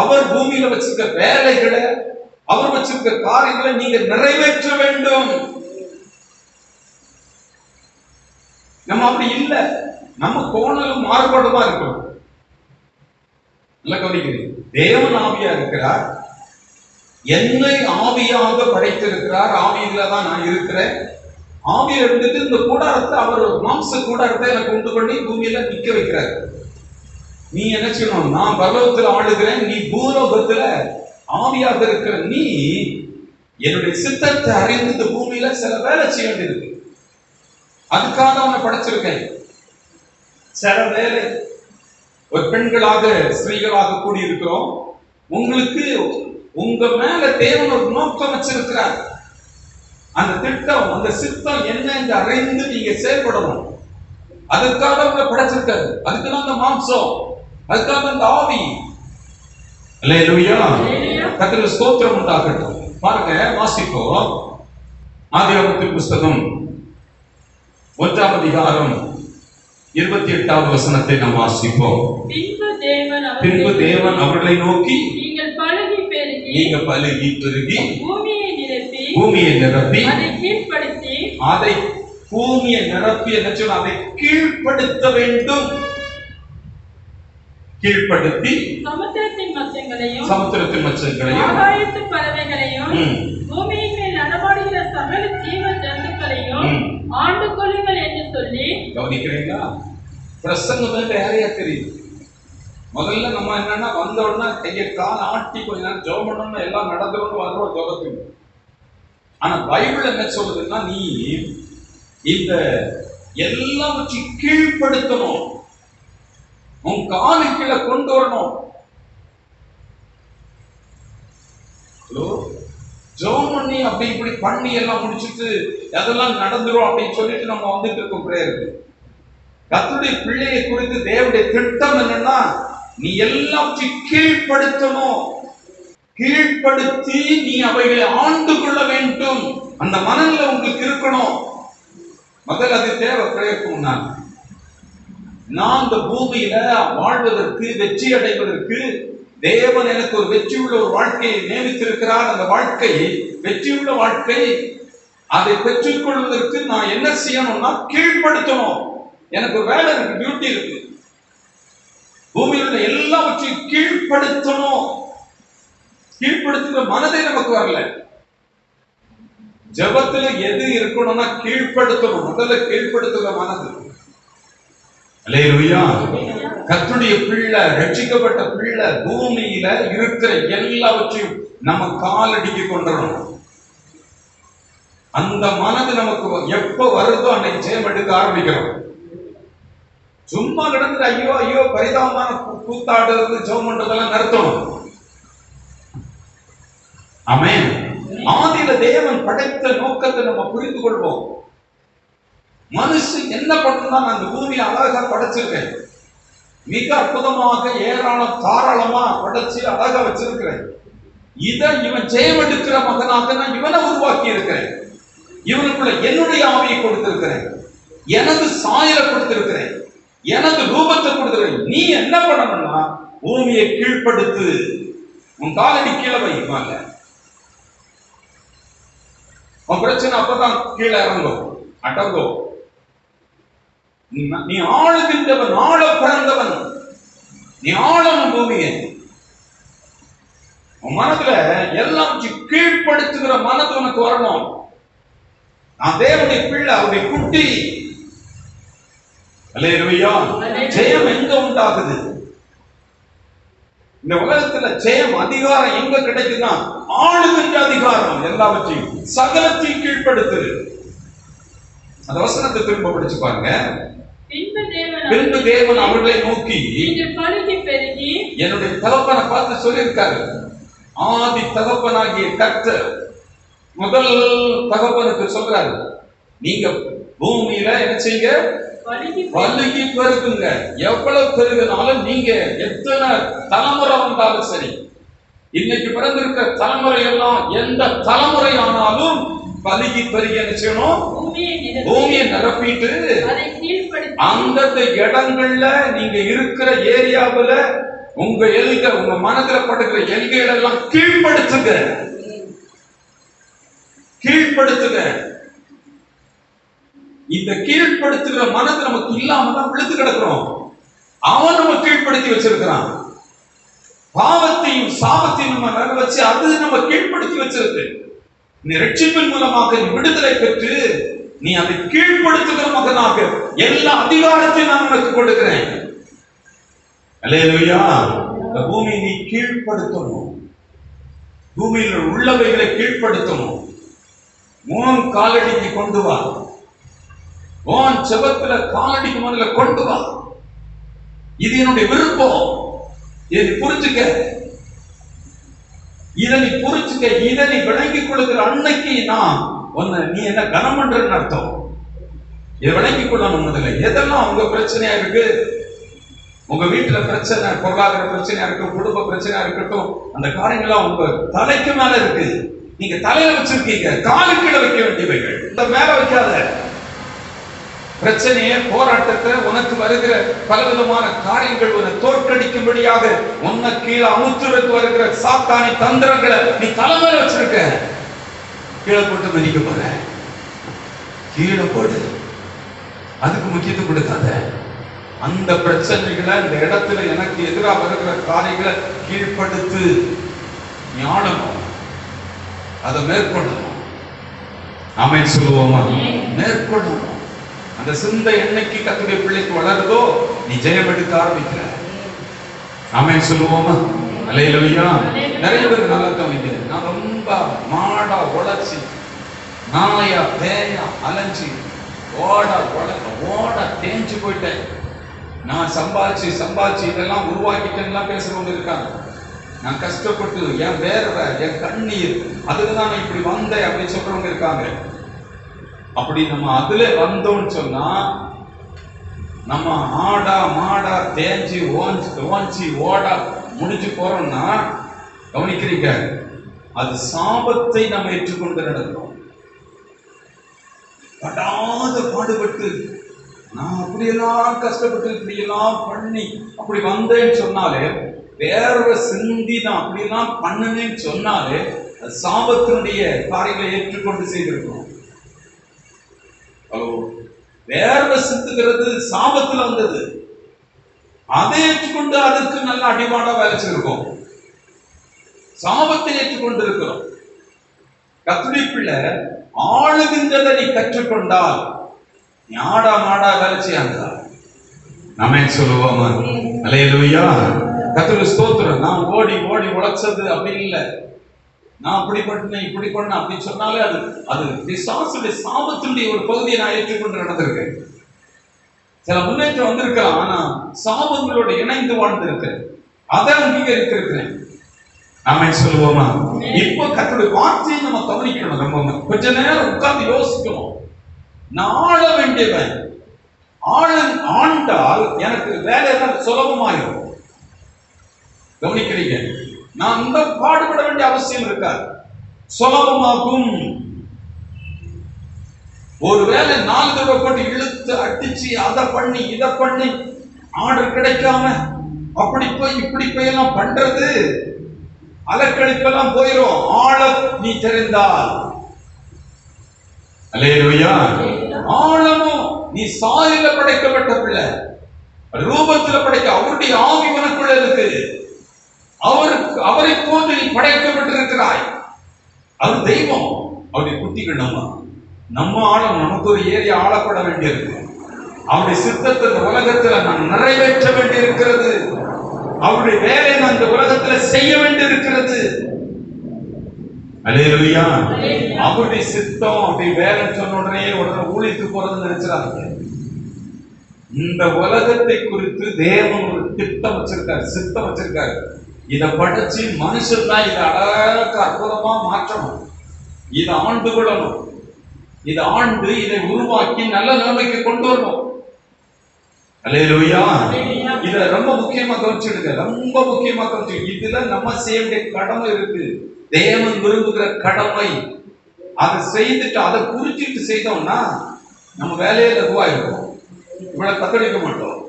[SPEAKER 3] அவர் பூமியில வச்சிருக்க வேலைகளை, அவர் வச்சிருக்க காரியங்களை நீங்க நிறைவேற்ற வேண்டும். நம்ம அப்படி இல்லை. நம்ம கோணலும் மாறுபாடுமா இருக்கிறோம். நல்ல கவனிக்கிறீங்க. தேவன் ஆவியா இருக்கிறார், என்னை ஆவியாக படைத்திருக்கிறார். ஆவியில தான் நான் இருக்கிறேன். ஆவியில இருந்துட்டு இந்த கூடாரத்தை, அவர் மாம்ச கூடாரத்தை எனக்கு உண்டு பண்ணி பூமியில நிக்க வைக்கிறார். நீ என்ன செய்யணும்? நான் பரலோகத்துல ஆளுகிறேன், நீ பூலோகத்துல ஆவியாக இருக்கிற நீ என்னுடைய சித்தத்தை அறிந்து இந்த பூமியில சில வேலை செய்ய வேண்டியிருக்கு. அதுக்காக அவனை படைச்சிருக்கேன். சில வேலை ஒரு பெண்களாக ஸ்திரீகளாக கூடியிருக்கிறோம். உங்களுக்கு உங்க மேல தேவன் ஒரு நோக்கம் வச்சிருக்கிறார். அந்த திட்டம், அந்த சித்தம் என்ன என்று அறிந்து நீங்க செயல்படணும். அதுக்காக உங்களை படைச்சிருக்காரு. அதுக்குதான் அந்த மாம்சம், அதுக்காக அந்த ஆவி. அல்லேலூயா. கர்த்தருக்கு ஸ்தோத்திரம் உண்டாகட்டும். பாருங்க, வாசிப்போம். ஆதியாகமத்தின் புஸ்தகம் 1ஆம் அதிகாரம் 28வது வசனத்தை நாம் வாசிப்போம். பின்பு தேவன் அவர்களை நோக்கி, நீங்கள் பலுகி பெருகி பூமியை நிரப்பி அதை பூமியை நிரப்பி என்ன சொன்ன, அதை கீழ்ப்படுத்த வேண்டும். கீழ்ப்படுத்தி சமுத்திரத்தின் மச்சங்களையும் ஆகாயத்து பறவைகளையும் பூமியின் மேல் நடமாடுகிற சகல ஜீவ ஜந்துக்களையும் ஆண்டு கொள்ளுங்கள் என்று சொல்லி. கவனிக்கிறீங்களா? பிரசங்கம் யாரையா தெரியுது? முதல்ல நம்ம என்னன்னா, வந்த உடனே கையை கால ஆட்டி கொஞ்ச நேரம் ஜெபம் பண்ணணும், எல்லாம் நடந்துடும் வர்றோம் ஜெபத்துக்கு. ஆனா பைபிள் என்ன சொல்லுதுன்னா, நீ இந்த எல்லாவற்றையும் கீழ்ப்படுத்தணும், உன் காலு கீழே கொண்டு வரணும். ஜெபம் பண்ணி அப்படி இப்படி பண்ணி எல்லாம் முடிச்சுட்டு அதெல்லாம் நடந்துரும் அப்படின்னு சொல்லிட்டு நம்ம வந்துட்டு இருக்கோம் பிரேயருக்கு. கர்த்தருடைய பிள்ளையை குறித்து தேவனுடைய திட்டம் என்னன்னா, நீ எல்லாவற்றையும் கீழ்ப்படுத்தணும். கீழ்ப்படுத்தி நீ அவைகளை ஆண்டு கொள்ள வேண்டும். அந்த மனநிலை உங்களுக்கு இருக்கணும். முதல்ல அது தேவை. பிரேயருக்கு முன்னாடி நான் இந்த பூமியில வாழ்வதற்கு, வெற்றி அடைவதற்கு தேவன் எனக்கு ஒரு வெற்றியுள்ள ஒரு வாழ்க்கையை நியமித்திருக்கிறார். அந்த வாழ்க்கை வெற்றியுள்ள வாழ்க்கை. அதை பெற்றுக் கொள்வதற்கு நான் என்ன செய்யணும்னா, கீழ்ப்படுத்தணும். எனக்கு ஒரு வேலை இருக்கு, டியூட்டி இருக்கு. பூமியில் உள்ள எல்லாவற்றையும் கீழ்ப்படுத்தணும். கீழ்ப்படுத்துகிற மனதை நமக்கு வரல. ஜெபத்துல எது இருக்கணும்னா கீழ்ப்படுத்தணும். முதல்ல கீழ்ப்படுத்துகிற மனது. அல்லேலூயா. கர்த்தருடைய பிள்ளை, ரட்சிக்கப்பட்ட பிள்ளை பூமியில இருக்கிற எல்லாவற்றையும் நம்ம காலடிக்கு கொண்டுறோம். அந்த மனது நமக்கு எப்ப வருதோ அன்னைக்கு ஜெயம் எடுக்க ஆரம்பிக்கிறோம். சும்மா கிடந்து ஐயோ ஐயோ பரிதாபமான கூத்தாடுறது, ஜெபம் பண்றதெல்லாம் நிறுத்தணும். ஆமென். ஆதியில தேவன் படைத்த நோக்கத்தை நம்ம புரிந்து கொள்வோம். மனுஷன் என்ன பண்ணலாம், அந்த பூமியை அழகா படைச்சிருக்கேன், மிக அற்புதமாக ஏராளம் தாராளமா படைச்சு அழகா வச்சிருக்கிறேன். இதை இவன் ஜெயமெடுக்கிற மகனாக நான் இவனை உருவாக்கி இருக்கிறேன். இவனுக்குள்ள என்னுடைய ஆவியை கொடுத்திருக்கிறேன், எனது சாயலை கொடுத்திருக்கிறேன், எனது ரூபத்தை கொடுத்திருக்கிறேன். நீ என்ன பண்ணணும்னா பூமியை கீழ்ப்படுத்து, உன் காலடி கீழே வைப்பாங்க. உன் பிரச்சனை அப்பதான் கீழே இறங்கும், அடங்கும். நீ ஆளுகின்றவன், ஆள பிறந்தவன், நீ ஆளணும் பூமியை. உன் மனதுல எல்லாம் கீழ்ப்படுத்துகிற மனது உனக்கு வரணும். நான் தேவனுடைய பிள்ளை, அவருடைய குட்டி. அல்லேலூயா. ஜெயம் எங்க உண்டாகுது? இந்த உலகத்துல ஜெயம், அதிகாரம் எங்க கிடைக்குதுன்னா ஆளுகின்ற அதிகாரம், எல்லாவற்றையும் சகலத்தையும் கீழ்ப்படுத்துது. அந்த வசனத்தை திரும்ப படிச்சு பாருங்க. பின்பு தேவன் அவர்களை நோக்கி, என்னுடைய தகப்பனை பார்த்து சொல்லியிருக்காரு. ஆதி தகப்பனாகிய கர்த்தர் முதல் தகப்பனுக்கு சொல்றாரு, நீங்க பூமியில என்ன செய்யுங்க, பலுகி பெருகுங்க. எவ்வளவு பெருகினாலும் நீங்க எத்தனை தலைமுறை வந்தாலும் சரி, இன்னைக்கு பிறந்திருக்கிற தலைமுறை எல்லாம் எந்த தலைமுறை ஆனாலும் பலுகி பெருகி என்ன செய்யணும், பூமியை நிரப்பிட்டு அந்தந்த இடங்கள்ல நீங்க இருக்கிற ஏரியாவுல உங்க எல்க, உங்க மனதுல படுகிற எல்கைகள் எல்லாம் கீழ்படுத்துங்க, கீழ்படுத்துங்க. இந்த கீழ்படுத்துகிற மனது நமக்கு இல்லாம தான் விழுந்து கிடக்கிறோம். அவன் நம்ம கீழ்படுத்தி வச்சிருக்கிறான். பாவத்தையும் சாபத்தையும் நம்ம நட வச்சு அது நம்ம கீழ்படுத்தி வச்சிருக்கு. நீ ரட்சிப்பின் மூலமாக நீ விடுதலை பெற்று நீ அதை கீழ்படுத்துகிற மகனாக எல்லா அதிகாரத்தையும் நான் உனக்கு கொடுக்கிறேன். அல்லேலூயா. இந்த பூமியை நீ கீழ்படுத்தணும், பூமியில் உள்ளவைகளை கீழ்படுத்தணும். உன் காலடிக்கு கொண்டு வா, உன் செபத்துல காலடிக்கு முதல்ல கொண்டு வா. இது என்னுடைய விருப்பம். இதை புரிஞ்சுக்க, இதை நீ புரிஞ்சுக்க, இதை நீ விளங்கிக் கொள்ளுகிற அன்னைக்கு நான் ஒன்னு நீ என்ன கனம் பண்றன்னு அர்த்தம். இதை விளங்கிக் கொள்ளணும். முதல்ல எதெல்லாம் உங்க பிரச்சனையா இருக்கு, உங்க வீட்டுல பிரச்சனை, பொருளாதார பிரச்சனையா இருக்கட்டும், குடும்ப பிரச்சனையா இருக்கட்டும், அந்த காரியங்கள்லாம் உங்க தலைக்கு மேல இருக்கு. நீங்க தலையில வச்சிருக்கீங்க, காலு கீழே வைக்க வேண்டியவைகள். இந்த மேல வைக்காத பிரச்சனையை, போராட்டத்தை, உனக்கு வருகிற பலவிதமான காரியங்கள் உன்னை தோற்கடிக்கும்படியாக உன்னை கீழே அமுத்துறதுக்கு வருகிற சாத்தானி தந்திரங்களை நீ தலைமையில வச்சிருக்க. கீழே போட்டு மதிக்க போற, கீழே போடு, அதுக்கு முக்கியத்துவம் கொடுக்காத. அந்த பிரச்சனைகளை, இந்த இடத்துல எனக்கு எதிராக வருகிற காரியங்களை கீழ்படுத்து. நீ ஆளணும், அதை மேற்கொள்ளணும். ஆமென் சொல்லுவோமா? மேற்கொள்ளணும். அந்த சிந்தை என்னைக்கு கர்த்தருடைய பிள்ளைக்கு வளருதோ நீ ஜெயம் எடுக்க ஆரம்பிக்கிற. ஆமென் சொல்லுவோமா? அல்லேலூயா. நிறைய பேர் நல்லா கவனிங்க. நான் ரொம்ப மாடா உழைச்சி, நாயா தேயா அலைஞ்சி, ஓட தேஞ்சு போயிட்டேன். நான் சம்பாதிச்சு இதெல்லாம் உருவாக்கிட்டேன்லாம் பேசுறவங்க இருக்காங்க. நான் கஷ்டப்பட்டு என் வேர்வை, என் கண்ணீர், அதுக்கு தான் நான் இப்படி வந்தேன் அப்படின்னு சொல்றவங்க இருக்காங்க. அப்படி நம்ம அதுல வந்தோம்னு சொன்னா நம்ம ஆடா மாடா தேஞ்சி ஓஞ்சி ஓடா முடிஞ்சு போறோம்னா, கவனிக்கிறீங்க, அது சாபத்தை நம்ம ஏற்றுக்கொண்டு நடக்கிறோம். படாத பாடுபட்டு நான் அப்படியெல்லாம் கஷ்டப்பட்டு இப்படியெல்லாம் பண்ணி அப்படி வந்தேன்னு சொன்னாலே, வேர்வை சிந்தி நான் அப்படியெல்லாம் பண்ணுனேன்னு சொன்னாலே சாபத்தினுடைய காரியங்களை ஏற்றுக்கொண்டு செய்திருக்கிறோம். வேர்வை சிந்துகிறது சாபத்துல வந்தது, அதை ஏற்றுக்கொண்டு அதுக்கு நல்ல அடிமாடா வேலை செய்திருக்கோம். சாபத்தை ஏற்றுக்கொண்டு இருக்கிறோம். கர்த்தருடைய பிள்ளை ஆளுகின்றதை நீ கற்றுக்கொண்டால் நீ ஆடா மாடா வேலை செய்யாதா. ஆமென் சொல்லுவோமா? அல்லேலூயா. கர்த்தருக்கு ஸ்தோத்திரம். நான் ஓடி உழைச்சது அப்படி இல்லை, நான் அப்படி பண்ணேன் இப்படி பண்ணேன் அப்படின்னு சொன்னாலே அது பிசாசுடைய சாபத்தினுடைய ஒரு பகுதியை நான் ஏற்றுக்கொண்டு நடந்திருக்கேன். சில முன்னேற்றம் வந்திருக்கலாம், ஆனா சாபங்களோட இணைந்து வாழ்ந்திருக்கிறேன், அதை அங்கீகரித்திருக்கிறேன். ஆமென் சொல்லுவோமா? இப்ப கர்த்தருடைய வார்த்தையை நம்ம கவனிக்கணும். ரொம்ப கொஞ்ச நேரம் உட்கார்ந்து யோசிக்கணும். நான் ஆள வேண்டியவன், ஆண்டால் எனக்கு வேலை எல்லாம் சுலபமாயிரும். கவனிக்கிறீங்க? நான் அந்த பாடுபட வேண்டிய அவசியம் இருக்காது, சுலபமாகும். ஒருவேளை 4 தடவை போட்டு இழுத்து அடிச்சு அதை பண்ணி இதை பண்ணி ஆர்டர் கிடைக்காம அப்படி போய் இப்படி போய் எல்லாம் பண்றது அலக்கழிப்பெல்லாம் போயிரும். ஆள நீ தெரிந்தால், அல்லேலூயா. ஆழமும் நீ சாயல படைக்கப்பட்ட பிள்ளை, ரூபத்துல படைக்க அவருடைய ஆவி உனக்குள்ள இருக்கு. அவரை போன்று நீ படைக்கப்பட்டிருக்கிறாய். அவர் தெய்வம், அவருடைய குட்டிகள் நம்ம ஆழம். நமக்கு ஒரு ஏரியா ஆளப்பட வேண்டியிருக்கு. அவருடைய சித்தத்தை உலகத்துல நான் நிறைவேற்ற வேண்டியிருக்கிறது. அவருடைய வேலையை நான் இந்த உலகத்துல செய்ய வேண்டியிருக்கிறது. அல்லேலூயா. அவருடைய சித்தம் அப்படி வேலை சொன்ன உடனே ஊழித்து போறது நினைச்சாங்க. இந்த உலகத்தை குறித்து தேவன் ஒரு திட்டம் வச்சிருக்காரு, சித்தம் வச்சிருக்காரு. இதை படிச்சு மனுஷன் தான் இதை அழகாக அற்புதமா மாற்றணும், இதை ஆண்டு கொள்ளணும், இதை ஆண்டு இதை உருவாக்கி நல்ல நிலைமைக்கு கொண்டு வரணும். அல்லேலூயா. இத ரொம்ப முக்கியமா கவனிச்சிடுங்க, ரொம்ப முக்கியமா கவனிச்சு. இதுல நம்ம செய்ய வேண்டிய கடமை இருக்கு, தேவன் விரும்புகிற கடமை. அதை செய்துட்டு அதை குறிச்சிட்டு செய்தோம்னா நம்ம வேலையை லகுவாயிருக்கும். இவ்வளவு தத்தளிக்க மாட்டோம்.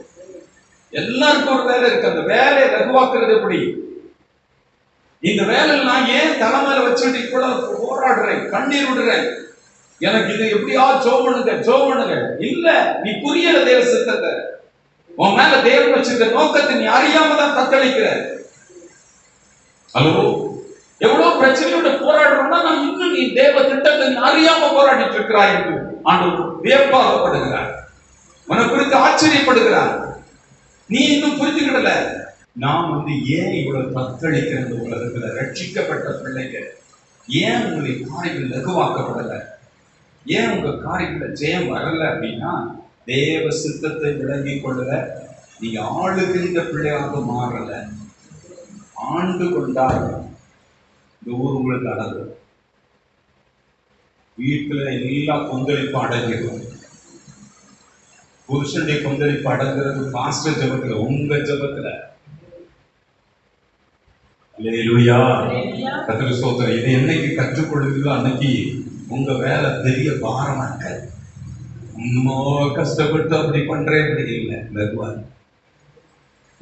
[SPEAKER 3] எல்லாருக்கும் ஒரு வேலை இருக்கு. அந்த வேலையை லகுவாக்குறது எப்படி? இந்த வேலை நான் ஏன் தலைமையில வச்சுட்டு இவ்வளவு போராடுறேன், கண்ணீர் விடுறேன், எனக்கு இது எப்படியா ஜெபம் பண்ணுங்க. இல்ல, நீ புரியல தேவ சித்தத்தை. உன் மேல தேவன் வச்சிருக்க நோக்கத்தை நீ அறியாம தான் தத்தளிக்கிற. ஹலோ, எவ்வளவு பிரச்சனையோட போராடுறோம்னா நான் இன்னும் நீ தேவ திட்டத்தை நீ அறியாம போராடிட்டு இருக்கிறாய் என்று ஆண்டவர் வியப்பாகப்படுகிறார், உனக்கு குறித்து ஆச்சரியப்படுகிறார். நீ இன்னும் புரிஞ்சுக்கிடல. நாம் ஏன் இவ்வளவு தத்தளிக்கிற இந்த உலகத்துல ரட்சிக்கப்பட்ட பிள்ளைகள் ஏன் உங்களுடைய காரியங்கள் லகுவாக்கப்படல, ஏன் உங்க காரியங்கள ஜெயம் வரல அப்படின்னா தேவ சித்தத்தை விளங்கிக் கொள்ளல. நீங்க ஆளுகின்ற பிள்ளையாக மாறல. ஆண்டு கொண்டால் இந்த ஊர் உங்களுக்கு அடங்கும். வீட்டுல எல்லா கொந்தளிப்பு அடங்கிடும். புருஷனுடைய கொந்தளிப்பு அடங்குறது பாஸ்டர் ஜபத்துல, உங்க ஜபத்துல. அல்லேலூயா. கர்த்தருக்கு ஸ்தோத்திரம். இதை என்னைக்கு கற்றுக்கொள்வீங்களோ அன்னைக்கு உங்க வேலை பெரிய பாரமா இருக்காது. கஷ்டப்பட்டு அப்படி பண்றேன் இல்லை,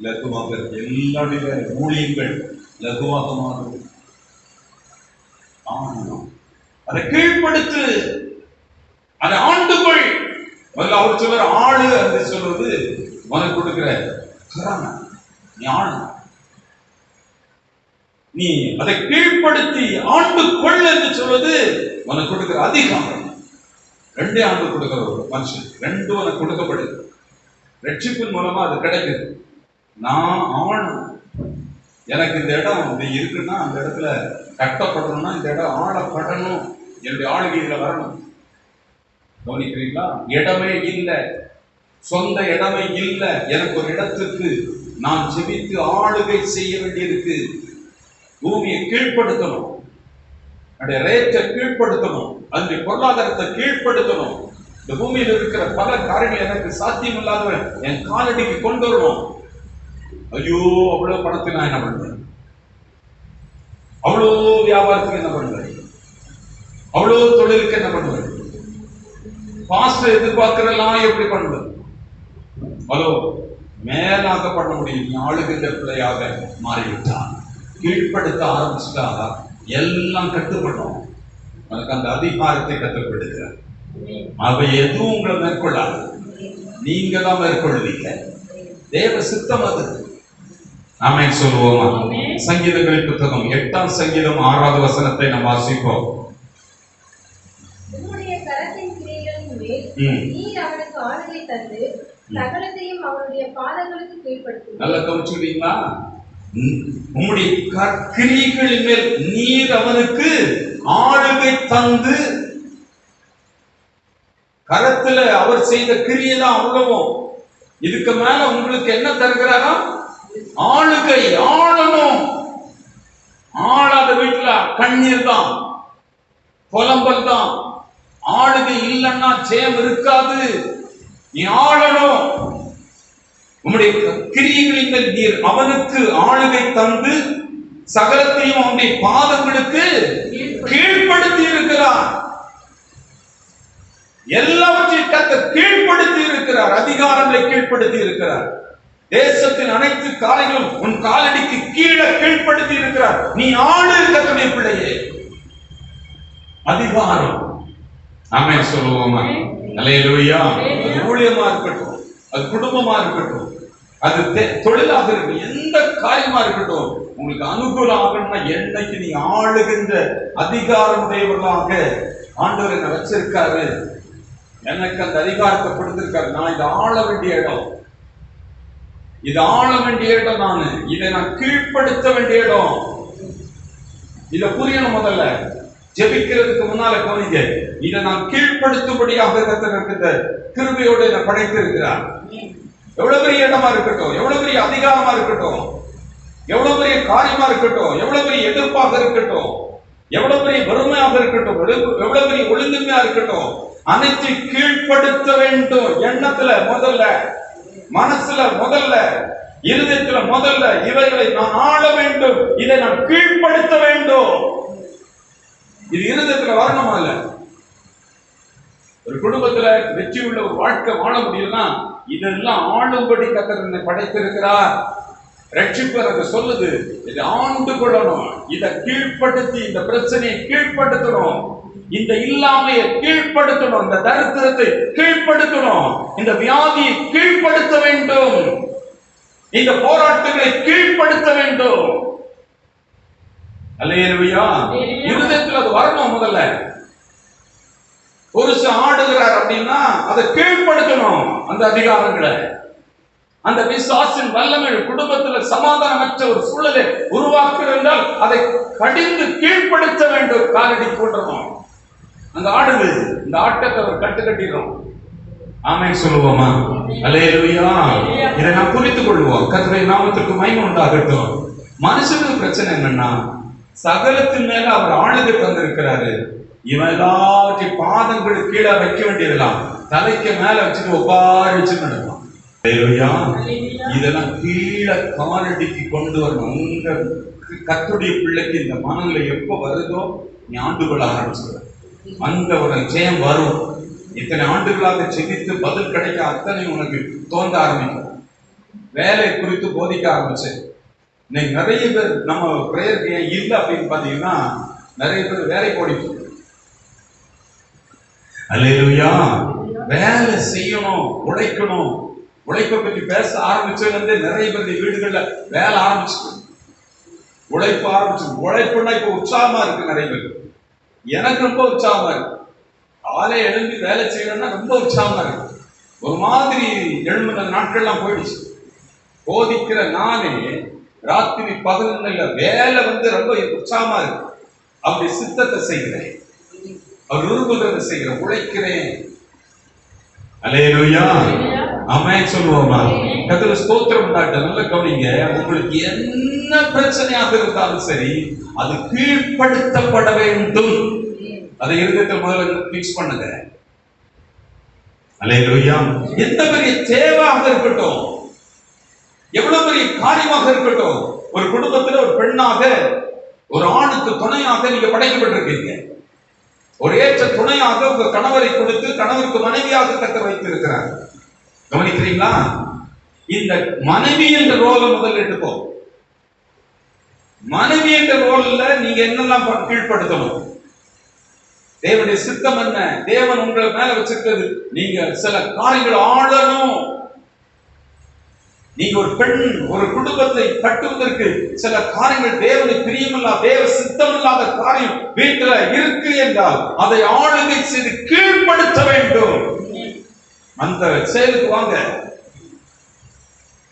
[SPEAKER 3] லகுவாக எல்லாருடைய ஊழியங்கள் லகுவாக மாறும். அதை கீழ்ப்படுத்து, அதை ஆண்டுகொள். அவர் சொல்ற ஆளு என்று சொல்றது உனக்கு கொடுக்கிற நீ ஆளு. நீ அதை கீழ்ப்படுத்தி ஆண்டு கொள் என்று சொல்வது உனக்கு கொடுக்கிற அதிகாரம். 2 ஆண்டு கொடுக்கிற ஒரு மனுஷன் 2 உனக்கு கொடுக்கப்படுது. ரட்சிப்பின் மூலமா அது கிடைக்குது. நான் ஆளும், எனக்கு இந்த இடம் இப்படி இருக்குன்னா அந்த இடத்துல கட்டப்படணும்னா இந்த இடம் ஆளப்படணும், என்னுடைய ஆளுகையில வரணும். கவனிக்கிறீங்களா? இடமே இல்லை, சொந்த இடமே இல்லை. எனக்கு ஒரு இடத்துக்கு நான் ஜெபித்து ஆளுகை செய்ய வேண்டியிருக்கு. பூமியை கீழ்ப்படுத்தணும், என்னுடைய ரேட்டை கீழ்ப்படுத்தணும், அதனுடைய பொருளாதாரத்தை கீழ்ப்படுத்தணும். இந்த பூமியில் இருக்கிற பல காரியங்கள் எனக்கு சாத்தியம் இல்லாதவன் என் காலடிக்கு கொண்டு வரணும். ஐயோ, அவ்வளவு பணத்தை நான் என்ன பண்றேன், அவ்வளோ வியாபாரத்துக்கு என்ன பண்றேன், அவ்வளோ தொழிலுக்கு என்ன பண்ணுவேன், பாஸ்டர் எதிர்பார்க்கிறெல்லாம் எப்படி பண்ணுவேன். ஹலோ, மேலாக பண்ண முடியும். நீ ஆளுகின்ற பிள்ளையாக மாறிவிட்டான். கீழ்ப்படுத்த ஆரம்பிச்சுட்டா எல்லாம் கட்டுப்படும். உனக்கு அந்த அதிகாரத்தை கற்றுக்கொடுக்கிறார். அவை எதுவும் உங்களை மேற்கொள்ளாது, நீங்க தான் மேற்கொள்வீங்க. தேவ சித்தம் அது. ஆமென் சொல்லுவோமா? சங்கீதங்களின் புத்தகம் 8ஆம் சங்கீதம் 6வது வசனத்தை நாம் வாசிப்போம். நல்லா கவனிச்சுட்டீங்களா? உம்முடைய கிரியைகளின் மேல் நீர் அவனுக்கு ஆளுகை தந்து, கரத்துல அவர் செய்த கிரியை தான் அவ்வளவும். இதுக்கு மேல உங்களுக்கு என்ன தருகிறாரா? ஆளுகை. ஆளணும். ஆளாத வீட்டுல கண்ணீர் தான், புலம்பல் தான். ஆளுகை இல்லைன்னா ஜெயம் இருக்காது. நீ ஆளணும். உம்முடைய கிரியைகளின் மேல் நீர் அவனுக்கு ஆளுகை தந்து சகலத்தையும் அவனுடைய பாதங்களுக்கு கீழ்ப்படுத்தி இருக்கிறார். எல்லாவற்றையும் கர்த்தர் கீழ்ப்படுத்தி இருக்கிறார். அதிகாரங்களை கீழ்ப்படுத்தி இருக்கிறார். தேசத்தின் அனைத்து காரியங்களும் உன் காலடிக்கு கீழே கீழ்ப்படுத்தி இருக்கிறார். நீ ஆளு கர்த்தருடைய பிள்ளையே. அதிகாரம். ஆமென் சொல்லுவோமா? அல்லேலூயா. அது ஊழியமா இருக்கட்டும், அது குடும்பமா இருக்கட்டும், அது தொழிலாக இருக்கட்டும், எந்த காரியமா இருக்கட்டும், உங்களுக்கு அனுகூலம் ஆகணும்னா என்னைக்கு நீ ஆளுகின்ற அதிகாரம் உடையவர்களாக ஆண்டவர் என்ன வச்சிருக்காரு. எனக்கு அந்த அதிகாரத்தை கொடுத்திருக்காரு. நான் இதை ஆள வேண்டிய இடம், இது ஆள வேண்டிய இடம். இதை நான் கீழ்ப்படுத்த வேண்டிய இடம். இதை புரியணும். முதல்ல ஜெபிக்கிறதுக்கு முன்னால கவனிங்க. இதை நான் கீழ்ப்படுத்தும்படியாக கர்த்தர் கிருபையோடு என்னை படைத்து இருக்கிறார். எவ்வளவு பெரிய இடமா இருக்கட்டும், எவ்வளவு பெரிய அதிகாரமா இருக்கட்டும், எவ்வளவு பெரிய காரியமா இருக்கட்டும், எவ்வளவு பெரிய எதிர்ப்பாக இருக்கட்டும், எவ்வளவு பெரிய வறுமையாக இருக்கட்டும், எவ்வளவு பெரிய ஒழுங்குமையா இருக்கட்டும், அனைத்தை கீழ்ப்படுத்த வேண்டும். எண்ணத்துல முதல்ல, மனசுல முதல்ல, இருதயத்துல முதல்ல இவைகளை நான் ஆள வேண்டும், இதை நான் கீழ்ப்படுத்த வேண்டும். இது இருதயத்துல வரணுமா? இல்ல, ஒரு குடும்பத்துல வெற்றி உள்ள ஒரு வாழ்க்கை வாழ முடியும்னா இதெல்லாம் ஆளும்படி கர்த்தர் படைத்திருக்கிறார். ரட்சிப்பர் அதை சொல்லுது. இதை ஆண்டு கொள்ளணும், இதை கீழ்ப்படுத்தி இந்த பிரச்சனையை கீழ்ப்படுத்தணும், இந்த இல்லாமையை கீழ்ப்படுத்தணும், இந்த தரித்திரத்தை கீழ்ப்படுத்தணும், இந்த வியாதியை கீழ்ப்படுத்த வேண்டும், இந்த போராட்டங்களை கீழ்ப்படுத்த வேண்டும். அல்லேலூயா. இருதயத்தில் அது வரணும். முதல்ல புருஷன் ஆடுகிறார் அப்படின்னா அதை கீழ்ப்படுத்தணும். அந்த அதிகாரங்களை, அந்த பிசாசின் வல்லமை குடும்பத்துல சமாதானமற்ற ஒரு சூழலை உருவாக்குகிறால் அதை கடிந்து கீழ்ப்படுத்த வேண்டும். காலடி போட்டுறோம். அந்த ஆடுது, இந்த ஆட்டத்தை அவர் கட்டுக்கட்டிடும். ஆமென் சொல்லுவோமா? அல்லேலூயா. இதை நான் புரிந்து கொள்வோம். கர்த்தருடைய நாமத்திற்கு மகிமை உண்டாகட்டும். மனுஷனுக்கு பிரச்சனை என்னன்னா, சகலத்தின் மேல அவர் ஆளுகை தந்திருக்கிறாரு. இவன் எல்லாத்தையும் பாதங்களுக்கு கீழே வைக்க வேண்டியதெல்லாம் தலைக்கு மேல வச்சுட்டு ஒப்பாரி வச்சு நடக்கும். இதெல்லாம் கீழே காலடிக்கு கொண்டு வரணும். உங்க கர்த்தருடைய பிள்ளைக்கு இந்த மனநிலை எப்ப வருதோ நீ ஆண்டு கொள்ள ஆரம்பிச்சுடுற. அந்த ஒரு ஜெயம் வரும். இத்தனை ஆண்டுகளாக செபித்து பதில் கிடைக்க அத்தனை உனக்கு தோன்ற ஆரம்பிக்கும். வேலை குறித்து போதிக்க ஆரம்பிச்சு இன்னைக்கு நிறைய பேர் நம்ம பிரேயருக்கு ஏன் இல்லை அப்படின்னு பாத்தீங்கன்னா, நிறைய பேர் வேலை போடிட்டு. அல்லேலூயா. வேலை செய்யணும், உழைக்கணும். உழைப்பை பற்றி பேச ஆரம்பிச்சதுல இருந்து நிறைய பேர் வீடுகள்ல வேலை ஆரம்பிச்சு, உழைப்பு ஆரம்பிச்சு. உழைப்புன்னா இப்ப உற்சாகமா இருக்கு. நிறைய பேர் எனக்கு ரொம்ப உற்சாகமா இருக்கு. காலை எழுந்து வேலை செய்யணும்னா ரொம்ப உற்சாகமா இருக்கு. ஒரு மாதிரி எழும்புன நாட்கள்லாம் போயிடுச்சு. போதிக்கிற நானே ராத்திரி 11 வேலை ரொம்ப உற்சாகமா இருக்கு. அப்படி சித்தத்தை செய்கிறேன், அவர் விரும்புகிறத செய்கிறேன், உழைக்கிறேன். அல்லேலூயா. ஆமென் சொல்லுவோமா? கர்த்தருக்கு ஸ்தோத்திரம் உண்டாகட்டும். நல்ல கவனிங்க. உங்களுக்கு என்ன பிரச்சனையாக இருந்தாலும் சரி, அது கீழ்ப்படுத்தப்பட வேண்டும். அதை இருதயத்தில் முதல்ல பிக்ஸ் பண்ணுங்க. அல்லேலூயா. எந்த பெரிய தேவையாக இருக்கட்டும், எவ்வளவு பெரிய காரியமாக இருக்கட்டும், ஒரு குடும்பத்துல ஒரு பெண்ணாக, ஒரு ஆணுக்கு துணையாக நீங்க படைக்கப்பட்டிருக்கீங்க. ஒரு ஏற்ற துணையாக உங்க கணவரை கொடுத்து கணவருக்கு மனைவியாக கர்த்தர் வைத்திருக்கிறார். கவனிக்கிறீங்களா? இந்த மனைவி என்ற ரோலை முதல் எடுத்துக்கோ. மனைவி என்ற ரோல்ல நீங்க என்னெல்லாம் கீழ்ப்படுத்தணும்? தேவனுடைய சித்தம் என்ன? தேவன் உங்களை மேல வச்சிருக்கிறது, நீங்க சில காரியங்கள் ஆளணும். நீங்க ஒரு பெண், ஒரு குடும்பத்தை கட்டுவதற்கு சில காரியங்கள் தேவனை பிரியமில்லா, தேவ சித்தம் இல்லாத காரியம் வீட்டில் இருக்கு என்றால் அதை ஆளுகை செய்து கீழ்ப்படுத்த வேண்டும். அந்த செயலுக்கு வாங்க,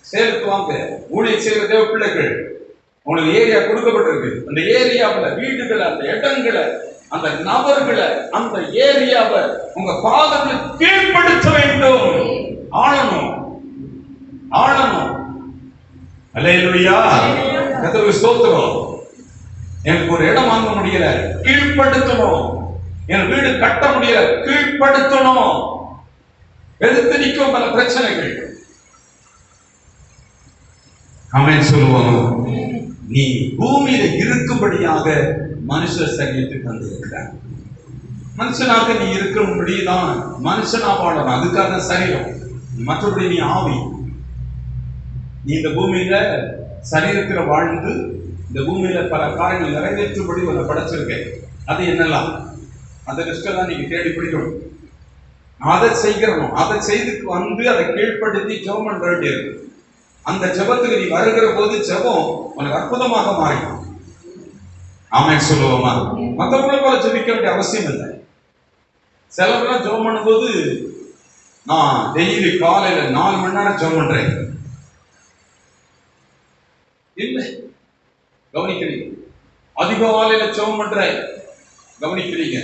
[SPEAKER 3] செயலுக்கு வாங்க. ஊழியர் செய்கிற தேவ பிள்ளைகள், உங்களுக்கு ஏரியா கொடுக்கப்பட்டிருக்கு. அந்த ஏரியாவில் வீடுகளை, அந்த இடங்களை, அந்த நபர்களை, அந்த ஏரியாவை உங்க பாதங்களை கீழ்ப்படுத்த வேண்டும். ஆளணும், ஆளணும். அல்லேலூயா. கர்த்தருக்கு ஸ்தோத்திரம். எனக்கு ஒரு இடம் வாங்க முடியல, கீழ்ப்படுத்தணும். என் வீடு கட்ட முடியல, கீழ்ப்படுத்தணும். எதிர்த்து நிற்கும் பல பிரச்சனைகள். ஆமென் சொல்லுவாங்க. நீ பூமியில இருக்கும்படியாக மனுஷ சரீரத்துக்கு வந்திருக்கிறார். மனுஷனாக நீ இருக்கும்படிதான் மனுஷனா வாழணும். அதுக்காக சரீரம், மற்றபடி நீ ஆவி. நீ இந்த பூமியில சரீரத்தில் வாழ்ந்து இந்த பூமியில பல காரியங்கள் நிறைவேற்றும்படி உன்னை படைச்சிருக்கேன். அது என்னெல்லாம் அந்த லிஸ்ட தான் நீங்க தேடி பிடிக்கணும். அதை செய்கிறோம், அதை செய்து வந்து அதை கீழ்ப்படுத்தி ஜெபம் பண்ண வேண்டியிருக்கு. அந்த ஜெபத்துக்கு நீ வருகிற போது ஜெபம் உனக்கு அற்புதமாக மாறிடும். ஆமென் சொல்லுவோமா? மற்றவங்களை போல ஜெபிக்க வேண்டிய அவசியம் இல்லை. சிலர்லாம் ஜெபம் பண்ணும்போது நான் டெய்லி காலையில 4 மணி நேரம் ஜெபம் பண்றேன். இல்லை, கவனிக்கிறீங்க? அதிகாலையில ஜெபம் பண்றேன், கவனிக்கிறீங்க?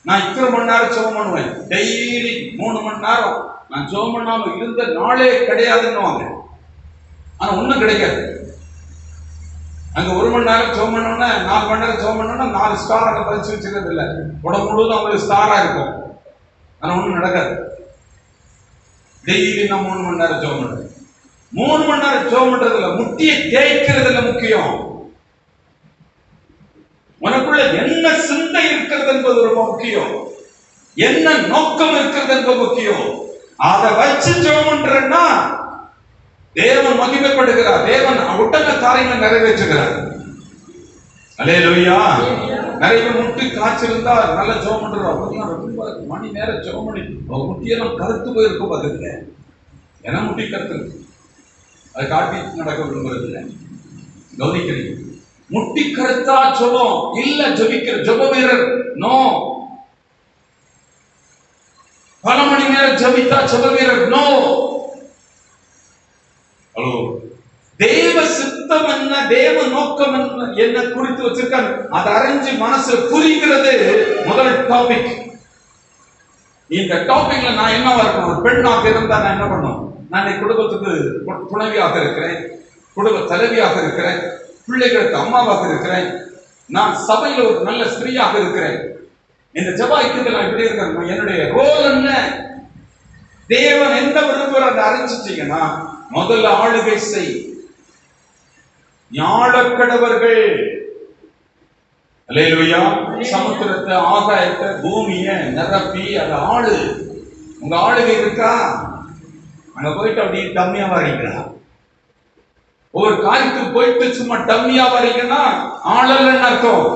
[SPEAKER 3] நான் இத்தனை மணி நேரம் ஜெபம் பண்ணுவேன், டெய்லி 3 மணி நேரம் நான் ஜெபம் பண்ணாம இருந்த நாளே கிடையாதுன்னுவாங்க. ஆனா ஒண்ணும் கிடைக்காது. அங்க 1 மணி நேரம் ஜெபம் பண்ணோம்னா 4 மணி நேரம் ஜெபம் பண்ணோம்னா 4 ஸ்டார் அங்க பதிச்சு வச்சுக்கிறது இல்லை. உடம்பு முழுவதும் அவங்களுக்கு ஸ்டாரா இருக்கும். ஆனா ஒண்ணும் நடக்காது. டெய்லி நான் 3 மணி நேரம் ஜெபம் பண்றேன். 3 மணி நேரம் ஜெபம் பண்றது இல்ல, முட்டியை தேய்க்கிறது இல்ல முக்கியம். உனக்குள்ள என்ன சிந்தை இருக்கிறது என்பது ரொம்ப முக்கியம். என்ன நோக்கம் இருக்கிறது என்பது முக்கியம். அதை வச்சு ஜெபம் பண்றேன்னா தேவன் மகிமைப்படுகிறார். தேவன் உடனே காரியங்களை நிறைவேற்றுகிறார். அல்லேலூயா. நிறைய முட்டி காய்ச்சிருந்தா நல்ல ஜெபம் பண்றோம். ரொம்ப மணி நேரம் ஜெபம் பண்ணி முட்டியெல்லாம் கருத்து போயிருக்கும். பார்த்துங்க, ஏன்னா முட்டி கருத்து அதை காட்டி நடக்க விரும்புறது இல்லை. கவனிக்கிறீங்க? முட்டி கருத்தா ஜெபம் இல்ல. ஜெபிக்கிற ஜெப வீரர் நோ. பல மணி நேரம் ஜெபித்தா ஜெப வீரர் நோ. ஹலோ, தேவ சித்தம் என்ன, தேவ நோக்கம் என்ன குறித்து வச்சிருக்காங்க, அதை அறிஞ்சு மனசுல புரிகிறது முதல் டாபிக். இந்த டாபிக்ல நான் என்னவா இருக்கணும்? ஒரு பெண்ணாக இருந்தா நான் என்ன பண்ணும்? நான் குடும்பத்துக்கு துணைவியாக இருக்கிறேன், குடும்ப தலைவியாக இருக்கிறேன், பிள்ளைகளுக்கு அம்மாவாக இருக்கிறேன், நான் சபையில ஒரு நல்ல ஸ்திரீயாக இருக்கிறேன். இந்த ஜெபாய்க்கு நான் இப்படி இருக்கிறேன். என்னுடைய ரோல் என்ன? தேவன் எந்த விரும்புகிற அதை அறிஞ்சிட்டீங்கன்னா முதல்ல ஆளுகை செய். ஞாழக்கடவர்கள் அல்லேலூயா. சமுத்திரத்தை, ஆகாயத்தை, பூமியை நிரப்பி அதை ஆளு. உங்க ஆளுகை இருக்கா? அங்க போயிட்டு அப்படி டம்மியா வரீங்களா? ஒவ்வொரு காரியத்துக்கு போயிட்டு சும்மா டம்மியா வரீங்கன்னா ஆளல்னு அர்த்தம்.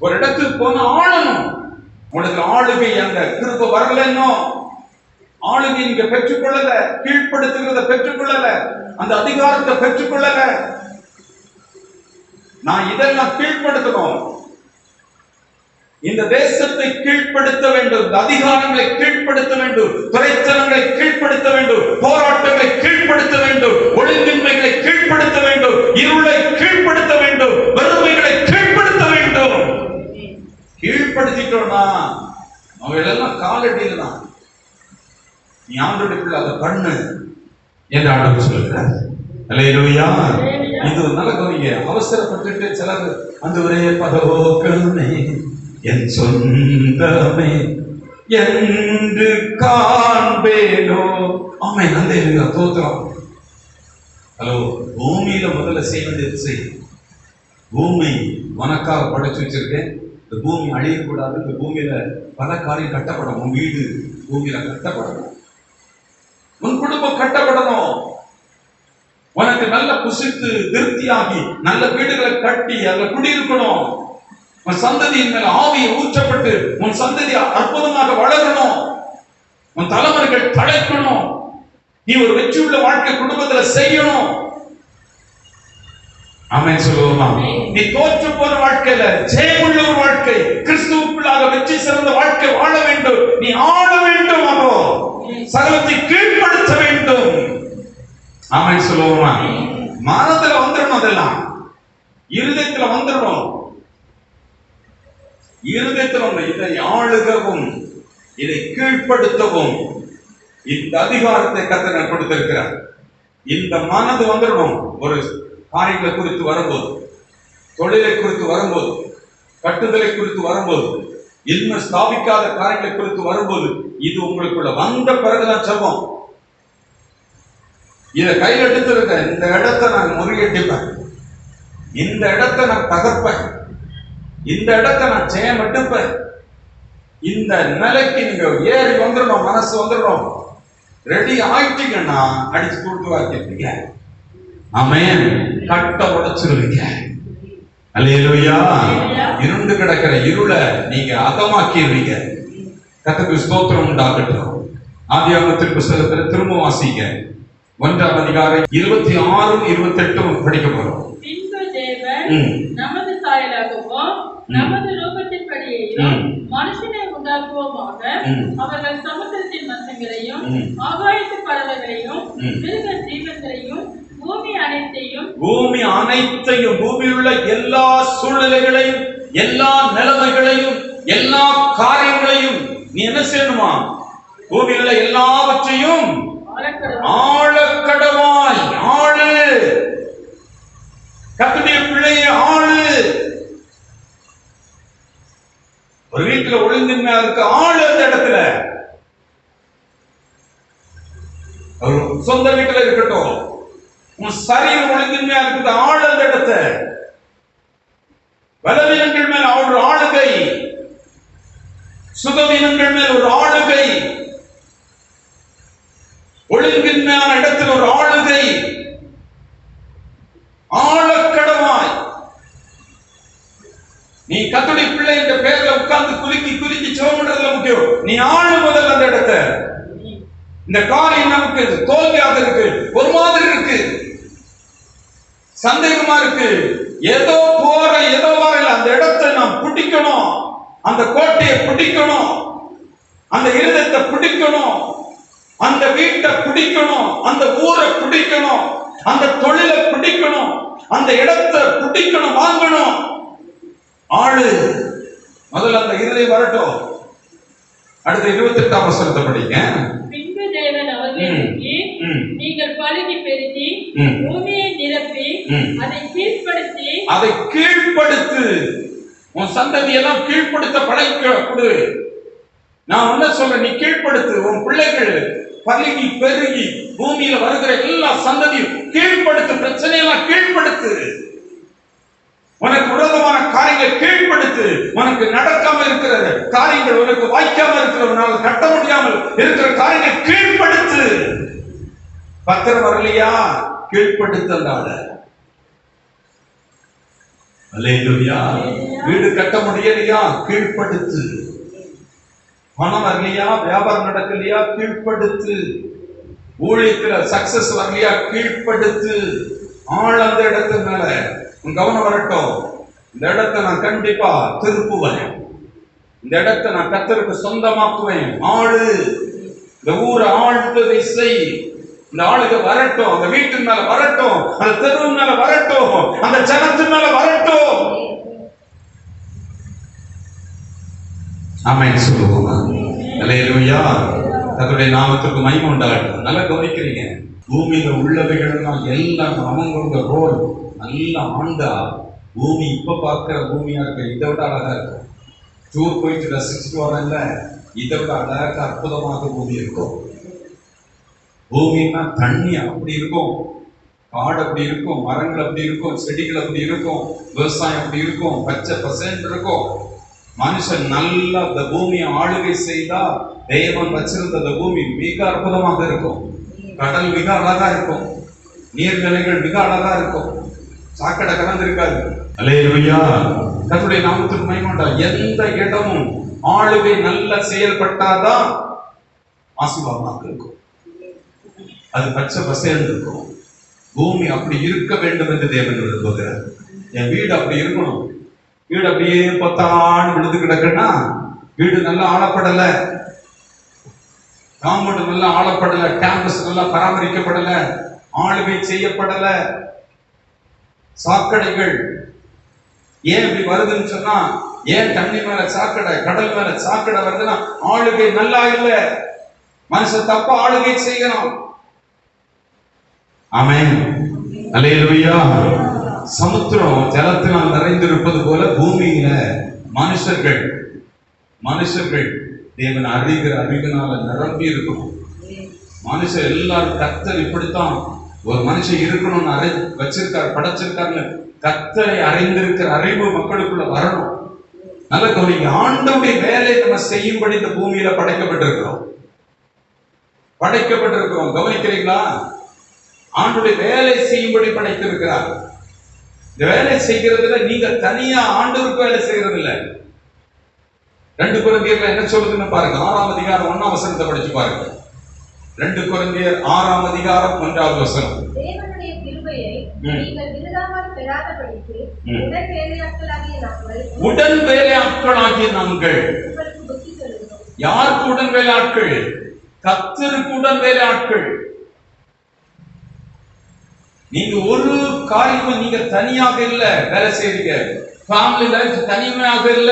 [SPEAKER 3] ஒரு இடத்துக்கு போனா ஆளணும். உனக்கு ஆளுகை அந்த கிருபை வரலன்னோ, ஆளுகை நீங்க பெற்றுக்கொள்ளல, கீழ்ப்படுத்துகிறத பெற்றுக்கொள்ளல, அந்த அதிகாரத்தை பெற்றுக்கொள்ளல. நான் இதெல்லாம் கீழ்ப்படுத்தணும். இந்த தேசத்தை கீழ்ப்படுத்த வேண்டும், இந்த அதிகாரங்களை கீழ்ப்படுத்த வேண்டும், துறைத்தனங்களை கீழ்ப்படுத்த வேண்டும், போராட்டங்களை கீழ்ப்படுத்த வேண்டும், ஒழுங்கின்மைகளை கீழ்ப்படுத்த வேண்டும், இருளை கீழ்ப்படுத்த வேண்டும், வறுமைகளை கீழ்ப்படுத்த வேண்டும். கீழ்ப்படுத்திட்டோம்னா அவங்களெல்லாம் காலடியில் தான். நீ ஆண்டோடுக்குள்ள அதை பண்ணு என்று ஆண்டவர் சொல்கிறார். அல்லேலூயா. இது நல்ல கவிங்க. அவசரப்பட்டுட்டு சிலர் அந்த ஒரே பதவோக்களமே என் சொந்தமே என்று காண்பேனோ. ஆமை நல்ல தோத்திரம். ஹலோ, பூமியில முதல்ல செய்ய வேண்டியது செய். பூமி உனக்காக படைச்சு வச்சிருக்கேன். இந்த பூமி அழியக்கூடாது. இந்த பூமியில பல காரியம் கட்டப்படும். உன் வீடு பூமியில கட்டப்படணும், உன் குடும்பம் கட்டப்படணும். உனக்கு நல்ல புசித்து திருப்தியாகி நல்ல வீடுகளை கட்டி அதுல குடியிருக்கணும். உன் சந்ததியின் மேல ஆவியை ஊற்றப்பட்டு உன் சந்ததி அற்புதமாக வளரணும். உன் தலைமுறைகள் தழைக்கணும். நீ ஒரு வெற்றியுள்ள வாழ்க்கை குடும்பத்துல செய்யணும். ஆமென் சொல்லுவோமா? நீ தோற்று போன வாழ்க்கையில ஜெயமுள்ள ஒரு வாழ்க்கை, கிறிஸ்துவுக்குள்ளாக வெற்றி சிறந்த வாழ்க்கை வாழ வேண்டும். நீ ஆள வேண்டும். அப்போ சகலத்தை கீழ்ப்படுத்த வேண்டும். ஆமென் சொல்லுவோமா? மனதுல வந்துடணும், அதெல்லாம் இருதயத்துல வந்துடணும். இருதயத்தில் இதை ஆளுகவும் இதை கீழ்ப்படுத்தவும் இந்த அதிகாரத்தை கர்த்தர் கொடுத்திருக்கிறார். இந்த மனது வந்துடணும். ஒரு காரியங்களை குறித்து வரும்போது, தொழிலை குறித்து வரும்போது, கட்டுதலை குறித்து வரும்போது, இன்னும் ஸ்தாபிக்காத காரியங்களை குறித்து வரும்போது, இது உங்களுக்குள்ள வந்த பிறகுதான் செல்வம். இதை கையில் எடுத்திருக்க, இந்த இடத்தை நான் முறியடிப்பேன், இந்த இடத்தை நான் தகர்ப்பேன், இந்த இடத்தை நான் ஜெயம் எடுப்பேன். இந்த நிலைக்கு நீங்க ஏறி வந்துடணும், மனசு வந்துடணும். ரெடி ஆயிட்டீங்கன்னா அடிச்சு கொடுத்து வாக்கிருப்பீங்க. ஆமென். கட்ட உடைச்சிருவீங்க. அல்லேலூயா. இருண்டு கிடக்கிற இருளை நீங்க அகமாக்கிடுவீங்க. கர்த்தருக்கு ஸ்தோத்திரம் உண்டாகட்டும். ஆதியாகமத்தின் புத்தகத்தில் திரும்ப வாசிங்க. 1ஆம் அதிகாரம் 26, 28 படிக்க போறோம்.
[SPEAKER 4] பின்பு தேவன் நமது சாயலாகவும் நமது ரூபத்தின்படியேயும் மனுஷனை உண்டாக்குவோமாக, அவர்கள் சமுத்திரத்தின் மத்ஸ்யங்களையும் ஆகாயத்து பறவைகளையும் மிருக ஜீவன்களையும் பூமி அனைத்தையும்
[SPEAKER 3] பூமியில் உள்ள எல்லா சூழ்நிலைகளையும், எல்லா நிலைமைகளையும், எல்லா காரியங்களையும் நீ என்ன செய்யணுமா? பூமியில் உள்ள எல்லாவற்றையும் ஆழக்கடவாய் ஆளு. கர்த்தருடைய பிள்ளையை ஆளு. ஒரு வீட்டுல ஒழுங்கின்மையா இருக்க ஆளு. அந்த இடத்துல ஒரு சொந்த வீட்டுல இருக்கட்டும், உன் சரீரம் ஒழுங்கின்மையா இருக்குது, ஆளு. அந்த இடத்தை பலவீனங்கள் மேல் ஒரு ஆளுகை, சுகவீனங்கள் மேல் ஒரு ஆளுகை, ஒழுங்கின்மையான இடத்தில் ஒரு ஆளுகை. ஆழக்கடவாய் நீ கர்த்தருடைய பிள்ளை என்ற பெயர்ல உட்கார்ந்து குலுக்கி சோமன்றதுல முக்கியம். நீ ஆளு முதல் அந்த இடத்தை. இந்த காரியம் நமக்கு தோல்வியாக இருக்கு, ஒரு மாதிரி இருக்கு, சந்தேகமா இருக்கு, ஏதோ போற ஏதோ வரல. அந்த இடத்தை நாம் பிடிக்கணும், அந்த கோட்டையை பிடிக்கணும், அந்த இருதயத்தை பிடிக்கணும், அந்த வீட்டை பிடிக்கணும், அந்த ஊரை பிடிக்கணும், அந்த தொழிலை பிடிக்கணும், அந்த இடத்தை பிடிக்கணும், வாங்கணும். ஆளு முதல்ல அந்த இருதயம் வரட்டும். அடுத்த 28ஆம் வசனத்தை படிங்க.
[SPEAKER 4] பின்பு தேவன் அவர்களை நோக்கி, நீங்கள் பலுகி பெருகி பூமியை நிரப்பி அதை
[SPEAKER 3] கீழ்ப்படுத்து. உன் சந்ததியெல்லாம் கீழ்ப்படுத்த படைக்க. நான் என்ன சொல்றேன், நீ கீழ்ப்படுத்து. உன் பிள்ளைகள் பலுகி பெருகி பூமியில வருகிற எல்லா சந்ததியும் கீழ்ப்படுத்து. பிரச்சனையெல்லாம் கீழ்ப்படுத்து. உனக்கு விரோதமான காரியங்களை கீழ்ப்படுத்து. உனக்கு நடக்காம இருக்கிற காரியங்கள், உனக்கு வாய்க்காம இருக்கிறவனால கட்ட முடியாமல் இருக்கிற காரியங்களை கீழ்ப்படுத்து. பத்திரம் வரலையா? கீழ்ப்படுத்தால. அல்லேலூயா. வீடு கட்ட முடியலையா? கீழ்ப்படுத்து. பணம் வரலையா? வியாபாரம் நடக்கலையா? கீழ்ப்படுத்து. ஊழியத்துல சக்சஸ் வரலையா? கீழ்ப்படுத்து. ஆள் அந்த இடத்து மேல உன் கவனம் வரட்டும். இந்த இடத்தை நான் கண்டிப்பா திருப்புவேன். இந்த இடத்தை நான் கர்த்தருக்கு சொந்தமாக்குவேன். ஆளு. இந்த ஊரை ஆழ்ந்ததை செய். இந்த ஆளுக்கு வரட்டும், அந்த வீட்டின் மேல வரட்டும், அந்த தெருவு மேல வரட்டும், அந்த ஜனத்தின் மேல வரட்டும். ஆமென் சொல்லுவோம். அல்லேலூயா. கர்த்தருடைய நாமத்துக்கு மகிமை உண்டாகட்டும். நல்லா கவனிக்கிறீங்க. பூமியில உள்ளவைகள் எல்லாம் அவங்களோட ரோல் நல்லா ஆண்டா பூமி இப்ப பார்க்கிற பூமியா இருக்கு. இதை விட அழகா இருக்கும். டூர் போயிட்டு ரசிச்சுட்டு வரல, இதை விட அழகாக அற்புதமாக பூமி இருக்கும். பூமின்னா தண்ணி அப்படி இருக்கும், காடு அப்படி இருக்கும், மரங்கள் அப்படி இருக்கும், செடிகள் அப்படி இருக்கும், விவசாயம் அப்படி இருக்கும், பச்சை பசேன்னு இருக்கும். மனுஷன் நல்லா அந்த பூமியை ஆளுகை செய்தா தேவன் வச்சிருந்த அந்த பூமி மிக அற்புதமாக இருக்கும். கடல் மிக அழகா இருக்கும், நீர்நிலைகள் மிக அழகா இருக்கும், சாக்கடை கலந்து இருக்காது. அல்லேலூயா. கர்த்தருடைய நாமத்துக்கு மகிமை உண்டாகட்டும். எந்த இடமும் ஆளுகை நல்லா செயல்பட்டாதான் ஆசீர்வாதமாக இருக்கும். அது பச்சை பசேன்னு இருக்கும். பூமி அப்படி இருக்க வேண்டும் என்று தேவன் விரும்புகிறார். என் வீடு அப்படி இருக்கணும். வீடு அப்படியே பத்தாண்டு விழுந்து கிடக்குன்னா வீடு நல்லா ஆளப்படல, காம்பவுண்ட் நல்லா ஆளப்படல, கேம்பஸ் நல்லா பராமரிக்கப்படல, ஆளுகை செய்யப்படல. சாக்கடைகள் ஏன் இப்படி வருதுன்னு சொன்னா, ஏன் தண்ணி மேல சாக்கடை, கடல் மேல சாக்கடை வருதுன்னா ஆளுகை நல்லா இல்லை. மனுஷன் தப்பா ஆளுகை செய்யணும்.
[SPEAKER 2] ஆமென். அல்லேலூயா. சமுத்திரம் ஜலத்தினால் நிறைந்திருப்பது போல பூமியில மனுஷர்கள் தேவன் அறிகிற அறிவினால நிரம்பி இருக்கணும். மனுஷன் எல்லாரும் கர்த்தர் இப்படித்தான் ஒரு மனுஷன் இருக்கணும்னு வச்சிருக்காரு, படைச்சிருக்காருன்னு கர்த்தரை அறிந்திருக்கிற அறிவு மக்களுக்குள்ள வரணும். நல்ல கவனிங்க, ஆண்டவருடைய வேலையை நம்ம செய்யும்படி இந்த பூமியில படைக்கப்பட்டிருக்கிறோம். கவனிக்கிறீங்களா? ஆண்டவருடைய வேலை செய்யும்படி படைத்திருக்கிறார். இந்த வேலை செய்கிறதுல நீங்க தனியா ஆண்டவருக்கு வேலை செய்யறது இல்ல. 2 கொரிந்தியர்ல என்ன சொல்லுதுன்னு பாருங்க. 6ஆம் அதிகாரம் 1ஆம் வசனத்தை படிச்சு பாருங்க. 2 கொரிந்தியர் 6ஆம் அதிகாரம் 1வது வசனம்.
[SPEAKER 5] தேவனுடைய கிருபையை நீங்கள் விருதாமல் பெறாதபடிக்கு
[SPEAKER 2] உடன் வேலையாட்களாகிய நாங்கள். யாருக்கு உடன் வேலையாட்கள்? கர்த்தருக்கு உடன் வேலையாட்கள். நீங்க ஒரு காரியமும் நீங்க தனியாக இல்ல வேலை செய்றீங்க. ஃபேமிலி லைஃப் தனிமையாக இல்ல.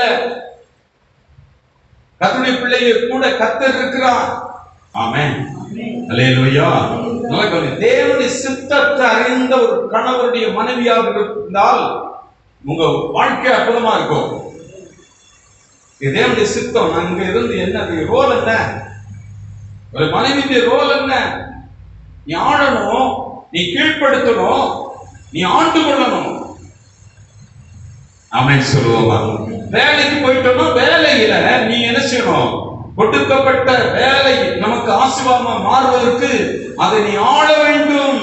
[SPEAKER 2] கர்த்தருடைய பிள்ளைகள் கூட கர்த்தர் இருக்கிறார். ஆமென். அல்லேலூயா. தேவனுடைய சித்தத்தை அறிந்த ஒரு கணவருடைய மனைவியாக இருந்தால் உங்க வாழ்க்கை அற்புதமா இருக்கும். தேவனுடைய சித்தம் அங்க இருந்து என்ன ரோல் என்ன? ஒரு மனைவியுடைய ரோல் என்ன? நீ ஆளணும், நீ கீழ்ப்படுத்தணும், நீ ஆண்டு கொள்ளணும். ஆமென் சொல்லுவோமா? வேலைக்கு போயிட்டோம்னா வேலையில நீ என்ன செய்யணும்? கொடுக்கப்பட்ட வேலை நமக்கு ஆசீர்வாதமா மாறுவதற்கு அதை நீ ஆள வேண்டும்.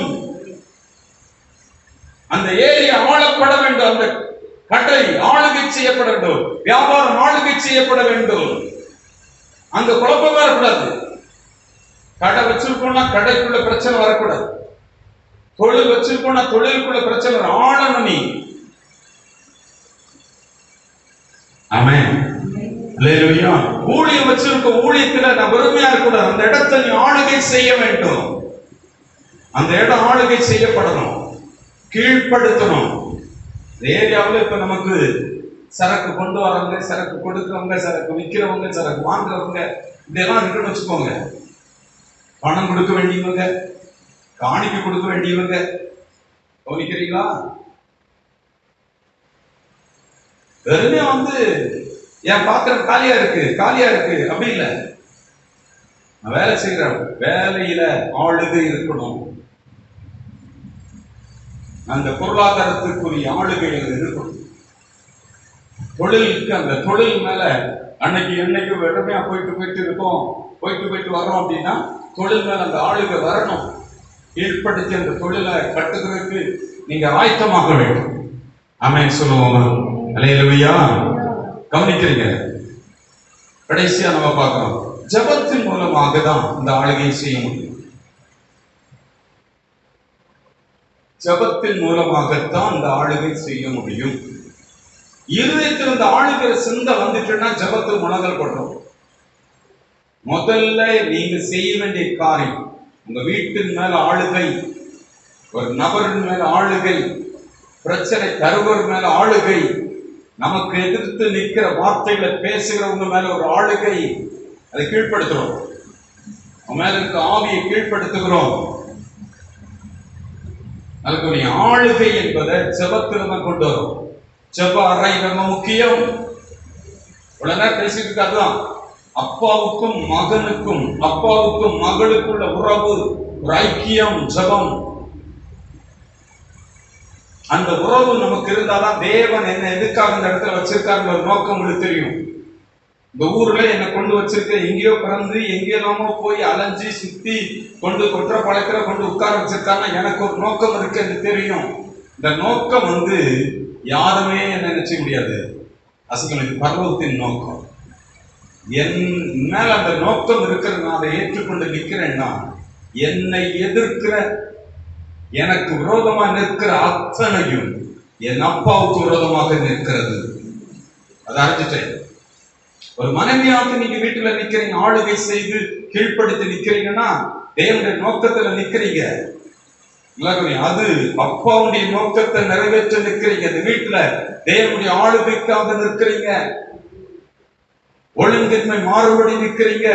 [SPEAKER 2] அந்த ஏரியா ஆளப்பட வேண்டும். அந்த கடை ஆளுகை செய்யப்பட வேண்டும். வியாபாரம் ஆளுகை செய்யப்பட வேண்டும். அங்க குழப்பம் வரக்கூடாது. கடை வச்சிருக்கோம்னா கடைக்குள்ள பிரச்சனை வரக்கூடாது. தொழில் வச்சிருக்கோம்னா தொழிலுக்குள்ள பிரச்சனை வர ஆளணும் நீ. ஆமென். அல்லேலூயா. ஊழியம் வச்சிருக்க ஊழியத்துல நான் வெறுமையா இருக்கக்கூடாது. அந்த இடத்தை நீ ஆளுகை செய்ய வேண்டும். அந்த இடம் ஆளுகை செய்யப்படணும், கீழ்ப்படுத்தணும். ஏரியாவில் இப்ப நமக்கு சரக்கு கொண்டு வரவங்க, சரக்கு கொடுக்கிறவங்க, சரக்கு விற்கிறவங்க, சரக்கு வாங்குறவங்க இதெல்லாம் இருக்குன்னு வச்சுக்கோங்க. பணம் கொடுக்க வேண்டியவங்க, காணிக்கை கொடுக்க வேண்டியவங்க. கவனிக்கிறீங்களா? வெறுமே என் பாத்திரம் காலியா இருக்கு அப்படி இல்ல. நான் வேலை செய்யறேன், வேலையில ஆளுகை இருக்கணும். அந்த பொருளாதாரத்துக்குரிய ஆளுகை இருக்கணும். தொழிலுக்கு அந்த தொழில் மேல என்னைக்கு வெறுமையா போயிட்டு இருக்கோம், போயிட்டு வர்றோம் அப்படின்னா தொழில் மேல அந்த ஆளுகை வரணும். ஏற்படுத்தி அந்த தொழிலை கட்டுக்கிறதுக்கு நீங்க ஆயத்தமாக வேண்டும். ஆமென் சொல்லுவோமா? அல்லேலூயா. கவனிக்கிறீங்க? கடைசியா நம்ம பார்க்கிறோம், ஜெபத்தின் மூலமாக தான் இந்த ஆளுகையை செய்ய முடியும். ஜெபத்தின் மூலமாகத்தான் இந்த ஆளுகை செய்ய முடியும். இருதயத்தில் இந்த ஆளுகிற சிந்தை வந்துட்டுன்னா ஜெபத்தில் முழங்கல் பண்றோம். முதல்ல நீங்க செய்ய வேண்டிய காரியம், உங்க வீட்டின் மேல ஆளுகை, ஒரு நபரின் மேல ஆளுகை, பிரச்சனை தருவர் மேல ஆளுகை, நமக்கு எதிர்த்து நிற்கிற வார்த்தைகளை பேசுகிறவங்க மேல ஒரு ஆளுகை, அதை கீழ்ப்படுத்துறோம். மேல இருக்க ஆவியை கீழ்ப்படுத்துகிறோம். அதுக்கு ஆளுகை என்பதை ஜெபத்தில் தான் கொண்டு வரும். ஜெப அறை ரொம்ப முக்கியம். உடனே பேசிட்டு இருக்காதுதான் அப்பாவுக்கும் மகனுக்கும், அப்பாவுக்கும் மகளுக்குள்ள உறவு, ஒரு ஐக்கியம், ஜெபம். அந்த உறவு நமக்கு இருந்தாதான் தேவன் என்ன எதுக்காக இந்த இடத்துல வச்சிருக்காருன்ற ஒரு நோக்கம் உங்களுக்கு தெரியும். இந்த ஊர்ல என்னை கொண்டு வச்சிருக்க, எங்கேயோ பிறந்து எங்கேயாமோ போய் அலைஞ்சி சுத்தி கொண்டு கொற்ற பழக்கிற கொண்டு உட்கார வச்சிருக்காங்க. எனக்கு ஒரு நோக்கம் இருக்கு, எனக்கு தெரியும். இந்த நோக்கம் யாருமே என்ன நினைச்ச முடியாது. அசுகளுக்கு பர்வத்தின் நோக்கம் என் மேல அந்த நோக்கம் இருக்கிறது. நான் அதை ஏற்றுக்கொண்டு நிற்கிறேன்னா என்னை எதிர்க்கிற, எனக்கு விரோதமா நிற்கிற அத்தனையும் என் அப்பாவுக்கு விரோதமாக நிற்கிறது. அதை அறிஞ்சிட்டேன். ஒரு மனைவியாக நீங்க வீட்டுல நிக்கிறீங்க, ஆளுகை செய்து கீழ்ப்படுத்தி நிக்கிறீங்கன்னா தேவனுடைய நோக்கத்துல நிக்கிறீங்க. அது அப்பாவுடைய நோக்கத்தை நிறைவேற்ற நிற்கிறீங்க. இந்த வீட்டுல தேவனுடைய ஆளுகைக்காக நிற்கிறீங்க. ஒழுங்கின்மை மாறுபடி நிற்கிறீங்க.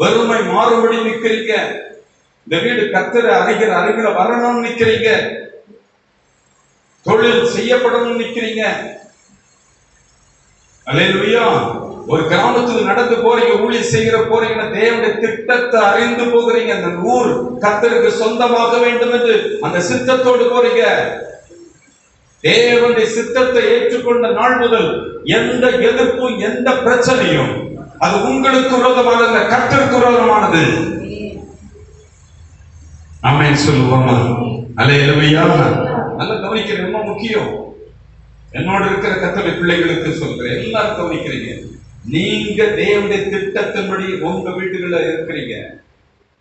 [SPEAKER 3] வறுமை மாறுபடி நிக்கிறீங்க. இந்த வீடு கர்த்தரை அருகில வரணும்னு நிக்கிறீங்க. தொழில் செய்யப்படணும்னு நிக்கிறீங்க. அல்லேலூயா. ஒரு கிராமத்துக்கு நடந்து போறீங்க, ஊழியம் செய்கிற போறீங்க, தேவனுடைய திட்டத்தை அறிந்து போகிறீங்க. அந்த ஊர் கர்த்தருக்கு சொந்தமாக வேண்டும் என்று அந்த சித்தத்தோடு போறீங்க. தேவனுடைய சித்தத்தை ஏற்றுக்கொண்ட நாள் முதல் எந்த எதிர்ப்பும் எந்த பிரச்சனையும் அது உங்களுக்கு விரோதமானது, கர்த்தருக்கு விரோதமானது. ஆமென் சொல்லுவோமா? அல்லேலூயா. நல்லா கவனிக்கிறது ரொம்ப முக்கியம். என்னோட இருக்கிற கர்த்தருடைய பிள்ளைகளுக்கு சொல்றேன், எல்லாரும் கவனிக்கிறீங்க. நீங்க தேவனுடைய திட்டத்தின்படி உங்க வீட்டுகள்ல இருக்கிறீங்க,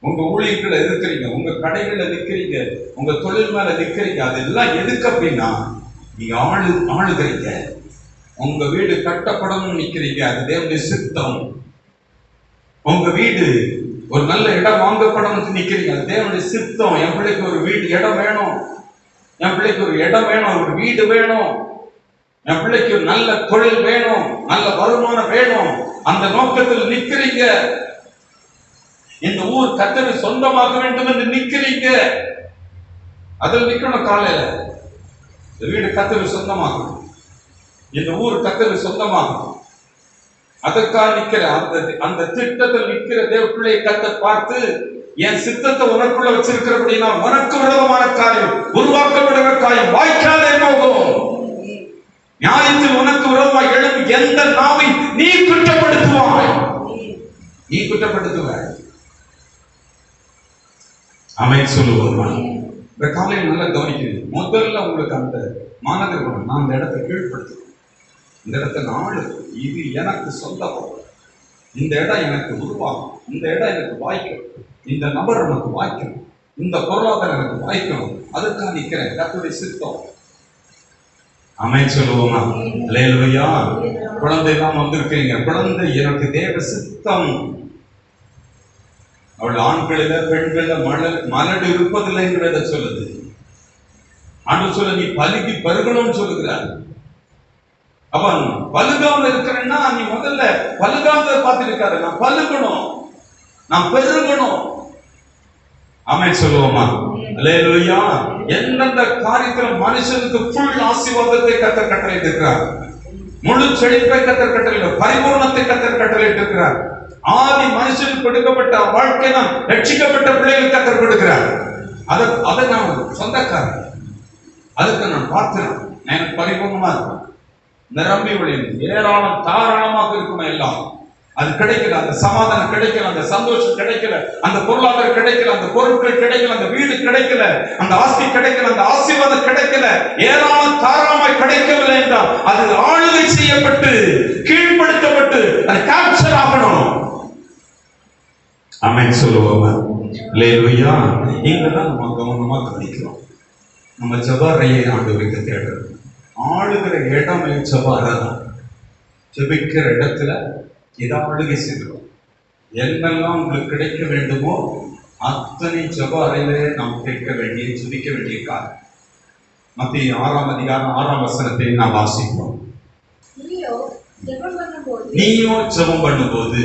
[SPEAKER 3] உங்க ஊழியர்கள இருக்கிறீங்க, உங்க கடைகள்ல நிக்கிறீங்க, உங்க தொழில் மேல நிக்கிறீங்க. அதெல்லாம் எதுக்கு அப்படின்னா நீங்க ஆளுகிறீங்க. உங்க வீடு கட்டப்படணும்னு நிக்கிறீங்க, அது தேவனுடைய சித்தம். உங்க வீடு ஒரு நல்ல இடம் வாங்கப்படணும்னு நிக்கிறீங்க, அது தேவனுடைய சித்தம். என் பிள்ளைக்கு ஒரு வீடு இடம் வேணும், என் பிள்ளைக்கு ஒரு இடம் வேணும், ஒரு வீடு வேணும், என் பிள்ளைக்கு ஒரு நல்ல தொழில் வேணும், நல்ல வருமானம் வேணும். அந்த நோக்கத்தில் நிக்கிறீங்க. இந்த ஊர் கர்த்தருக்கு சொந்தமாக வேண்டும் என்று நிக்கிறீங்க. அதில் நிக்கணும். காலையில இந்த வீடு கர்த்தருக்கு சொந்தமாகும், இந்த ஊர் கர்த்தருக்கு சொந்தமாகும். அதற்காக நிக்கிற அந்த திட்டத்தில் நிக்கிற தேவ பிள்ளையை கர்த்தர் பார்த்து, என் சித்தத்தை உனக்குள்ள வச்சிருக்கிறபடினா உனக்கு விரோதமான காரியம், உருவாக்கப்படுகிற காரியம் வாய்க்காதே போகும். நியாயத்தில் உனக்கு விரோதமாக எழும் எந்த நாவை நீ குற்றப்படுத்துவாய், நீ குற்றப்படுத்துவாய். ஆமென் சொல்லுவோமா? இந்த காலையில் நல்லா கவனிக்கிறீங்க. முதல்ல உங்களுக்கு அந்த மாநகரம், நான் இந்த இடத்தை கீழ்படுத்துவேன், இந்த இடத்தை நாடு, இது எனக்கு சொந்தம், இந்த இடம் எனக்கு உருவாகும், இந்த இடம் எனக்கு வாய்க்கும், இந்த நபர் எனக்கு வாய்க்கும், இந்த பொருளாதாரம் எனக்கு வாய்க்கணும். அதுக்காக நிக்கிறேன், கர்த்தருடைய சித்தம். ஆமென் சொல்லுவோமா? அல்லேலூயா. குழந்தை தான் வந்திருக்கீங்க, குழந்தை எனக்கு தேவ சித்தம். அவள் ஆண்களில பெண்கள மலடு இருப்பதில்லை என்கிறத சொல்லுது. ஆண்டு சொல்ல நீ பலுகி பருகணும்னு சொல்லுகிறார். அவன் பலுகாமல் இருக்கிறேன்னா நீ முதல்ல பலுகாம பார்த்துட்டு இருக்காரு, நான் பலுகணும், நான் பெருகணும். ஆமென் சொல்லுவோமா? அல்லேலூயா. எந்தெந்த காரியத்தில் மனுஷனுக்கு ஃபுல் ஆசீர்வாதத்தை கர்த்தர் கட்டளையிட்டு இருக்கிறார், முழு செழிப்பை கர்த்தர் கட்டளையிட்டு, பரிபூர்ணத்தை கர்த்தர் கட்டளையிட்டு இருக்கிறார். ஆதி மனுஷனுக்கு கொடுக்கப்பட்ட வாழ்க்கை தான் ரட்சிக்கப்பட்ட பிள்ளைகள் கர்த்தர் கொடுக்கிறார். அதை நான் சொந்தக்காரன், அதுக்கு நான் பார்க்கிறேன். எனக்கு பரிபூர்ணமா இருக்கும், நிரம்பி ஒளியும் ஏராளம் தாராளமாக இருக்கணும். எல்லாம் அது கிடைக்கல, அந்த சமாதானம் கிடைக்கல, அந்த சந்தோஷம் கிடைக்கல, அந்த பொருளாதாரம் கிடைக்கல, அந்த பொருட்கள் கிடைக்கல, அந்த வீடு கிடைக்கல, அந்த ஆஸ்தி கிடைக்கல, அந்த ஆசீர்வாதம் கிடைக்கல, ஏராளம் தாராளமாய் கிடைக்கவில்லை என்றால் அது ஆளுகை செய்யப்பட்டு கீழ்ப்படுத்தப்பட்டு அது கேப்சர் ஆகணும். ஆமென் சொல்லுவோமா? அல்லேலூயா. இங்கதான் நம்ம கவனமா கவனிக்கிறோம். நம்ம ஜெபறையை ஆண்டவருக்கு தேடுறோம். ஆளுகிற இடம் ஜெபறை தான். ஜெபிக்கிற இடத்துல இதை ஆளுகை செய்கிறோம். என்னெல்லாம் உங்களுக்கு கிடைக்க வேண்டுமோ அத்தனை ஜெப அறையிலே நாம் கேட்க வேண்டிய, ஜெபிக்க வேண்டிய காரணம். மத்திய 6ஆம் அதிகாரம் 6ஆம் வசனத்தை நாம் வாசிக்கிறோம். நீயோ ஜெபம் பண்ணும்போது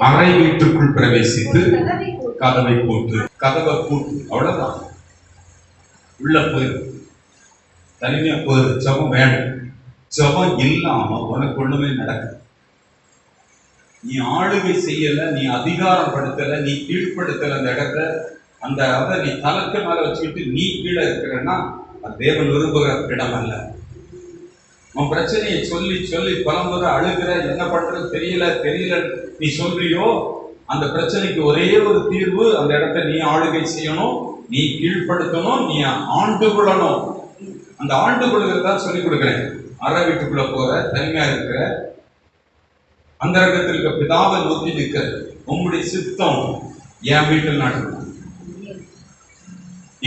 [SPEAKER 3] அறை வீட்டுக்குள் பிரவேசித்து கதவை பூட்டு. அவ்வளவுதான். உள்ள போயிரு, தனிமையா போயிரு. ஜெபம் வேணும். ஜெபம் இல்லாம உனக்கு ஒண்ணுமே நடக்கும். நீ ஆளுகை செய்யல, நீ அதிகாரம் படுத்தல, நீ கீழ்படுத்தல அந்த இடத்தை, அந்த அதை நீ தலக்கு மேல வச்சுக்கிட்டு நீ கீழே இருக்கிறன்னா அது தேவன் விரும்புகிற இடம் அல்ல. உன் பிரச்சனையை சொல்லி சொல்லி பலமுறை அழுகிற, என்ன பண்றது தெரியல நீ சொல்றியோ, அந்த பிரச்சனைக்கு ஒரே ஒரு தீர்வு, அந்த இடத்தை நீ ஆளுகை செய்யணும், நீ கீழ்படுத்தணும், நீ ஆண்டு கொள்ளணும். அந்த ஆண்டு கொள்கிறதா சொல்லி கொடுக்குறேன். அறை வீட்டுக்குள்ள போற, தனிமையா இருக்கிற, அந்த ரகத்தில் இருக்க பிதாவை நோக்கி நிற்க, உங்களுடைய சித்தம் என் வீட்டில் நடக்கணும்,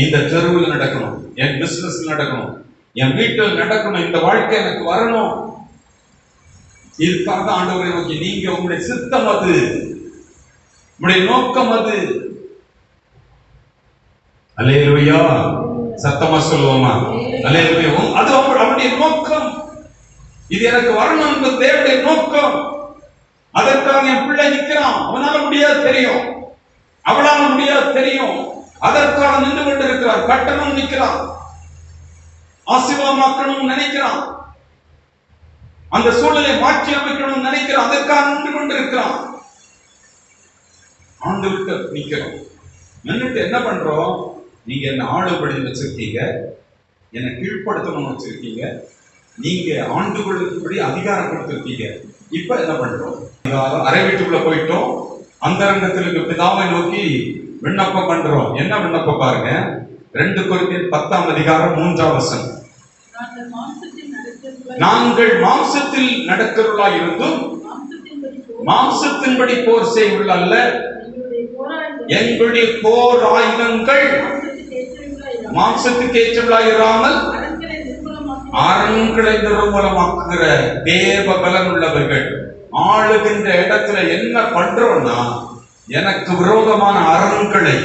[SPEAKER 3] இந்த தெருவில் நடக்கணும், என் பிசினஸ் நடக்கணும், என் வீட்டில் நடக்கணும், இந்த வாழ்க்கை எனக்கு வரணும். இதுக்காக ஆண்டவரை நோக்கி நீங்க உங்களுடைய சித்தம் அது, உங்களுடைய நோக்கம் அது. அல்லேலூயா. சத்தமா சொல்லுவோமா? அல்லேலூயா. அது அவருடைய நோக்கம். இது எனக்கு வரணும் என்பது தேவனுடைய நோக்கம். அதற்காக என் பிள்ளை நிற்கிறான், அவனால முடியாது. தெரியும், அவளால முடியாது தெரியும். அதற்காக நின்று கொண்டிருக்கிறார். கட்டணம் நிற்கிறான், ஆசீர்வாதமாக்கணும் நினைக்கிறான், அந்த சூழலை மாற்றி அமைக்கணும் நினைக்கிறான். அதற்காக நின்று கொண்டிருக்கிறான். ஆண்டவர்கிட்ட நிக்கிறோம். நின்றுட்டு என்ன பண்றோம்? நீங்க என்ன ஆளுபடி வச்சிருக்கீங்க, என்னை கீழ்ப்படுத்தணும்னு வச்சிருக்கீங்க, நீங்க ஆண்டுகளுக்குபடி அதிகாரம் கொடுத்திருக்கீங்க. இப்ப என்ன பண்றோம்? அறை வீட்டுக்குள்ள போயிட்டோம், அந்தரங்கத்தில் இருக்க பிதாவை நோக்கி விண்ணப்பம் பண்றோம். என்ன விண்ணப்பம் பாருங்க, 2 கொரிந்தியர் 10ஆம் அதிகாரம் 3ஆம் வசனம். நாங்கள் மாம்சத்தில் நடக்கிறவர்களாய் இருந்தும் மாம்சத்தின்படி போர் செய்யுள்ள அல்ல, எங்களுடைய போர் ஆயுதங்கள் மாம்சத்துக்கு ஏற்றவர்களாயிராமல் அரண்களை நிர்மூலமாக்குகிற தேவ பலன் உள்ளவர்கள். ஆளுகின்ற இடத்துல என்ன பண்றோம்னா, எனக்கு விரோதமான அரண்களை,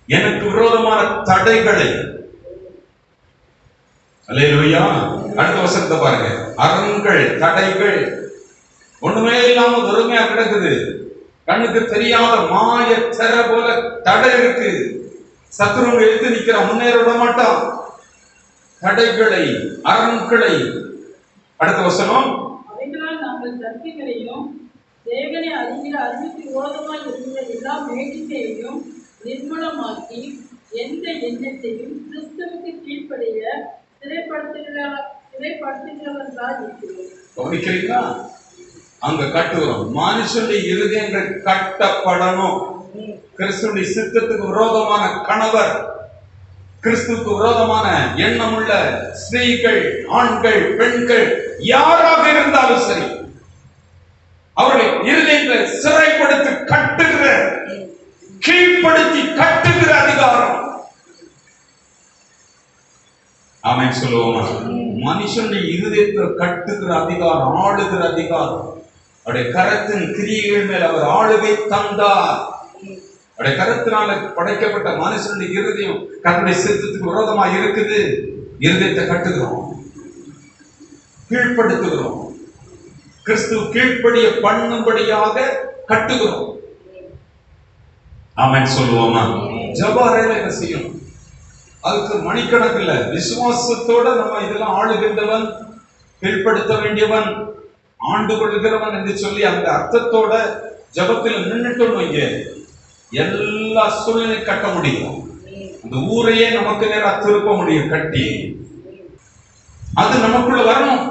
[SPEAKER 3] எனக்கு விரோதமான தடைகளை, அல்லேலூயா. அடுத்த வசனத்தை பாருங்க. அரண்கள், தடைகள் ஒண்ணுமே இல்லாம வெறுமையா கிடக்குது. கண்ணுக்கு தெரியாத மாய திற போல தடை இருக்கு. சத்துருங்க எடுத்து நிக்கிற, முன்னேற விட மாட்டான். தடைகளை, அரண்களை. அடுத்த வசனம்.
[SPEAKER 4] அவைகளால் நாங்கள் தர்க்கங்களையும் தேவனை அறிகிற அறிவுக்கு விரோதமாய் இருந்த எல்லா மேட்டிகையையும் நிர்மூலமாக்கி எந்த எண்ணத்தையும் கிறிஸ்துவுக்கு கீழ்ப்படைய சிறைப்படுத்துகிறவர்களாய் இருக்கிறோம்.
[SPEAKER 3] கவனிக்கிறீங்களா? அங்க கட்டுகிறோம். மனுஷனுடைய இருதயங்கள் கட்டப்படணும். கிறிஸ்துடைய சித்தத்துக்கு விரோதமான கணவர், கிறிஸ்துவுக்கு விரோதமான எண்ணமுள்ள ஸ்திரீகள், ஆண்கள், பெண்கள் யாராக இருந்தாலும் சரி, அவர்களை இருதயங்களை சிறைப்படுத்தி கட்டுகிற, கீழ்ப்படுத்தி கட்டுகிற அதிகாரம். ஆமென் சொல்லுவோமா? மனுஷனுடைய இருதயத்தை கட்டுகிற அதிகாரம், ஆளுகிற அதிகாரம். அவருடைய கரத்தின் கிரியைகள் மேல் அவர் ஆளுகை தந்தார். அவருடைய கரத்தினால படைக்கப்பட்ட மனுஷனுடைய இருதயம் கர்த்தருடைய சித்தத்துக்கு விரோதமா இருக்குது. இருதயத்தை கட்டுகிறோம், கீழ்ப்படுத்துகிறோம், கிறிஸ்து கீழ்ப்படிய பண்ணும்படியாக கட்டுகிறோம். ஆமென் சொல்லுவோமா? ஜெப அறையில என்ன செய்யணும்? அதுக்கு மணிக்கணக்கில் விசுவாசத்தோட நம்ம இதெல்லாம் ஆளுகின்றவன், கீழ்ப்படுத்த வேண்டியவன், ஆண்டு கொள்கிறவன் என்று சொல்லி அந்த அர்த்தத்தோட ஜபத்தில் நின்றுட்டோம். இங்க எல்லா சூழ்நிலை கட்ட முடியும். அந்த ஊரையே நமக்கு நேரம் திருப்ப முடியும் கட்டி. அது நமக்குள்ள வரணும்.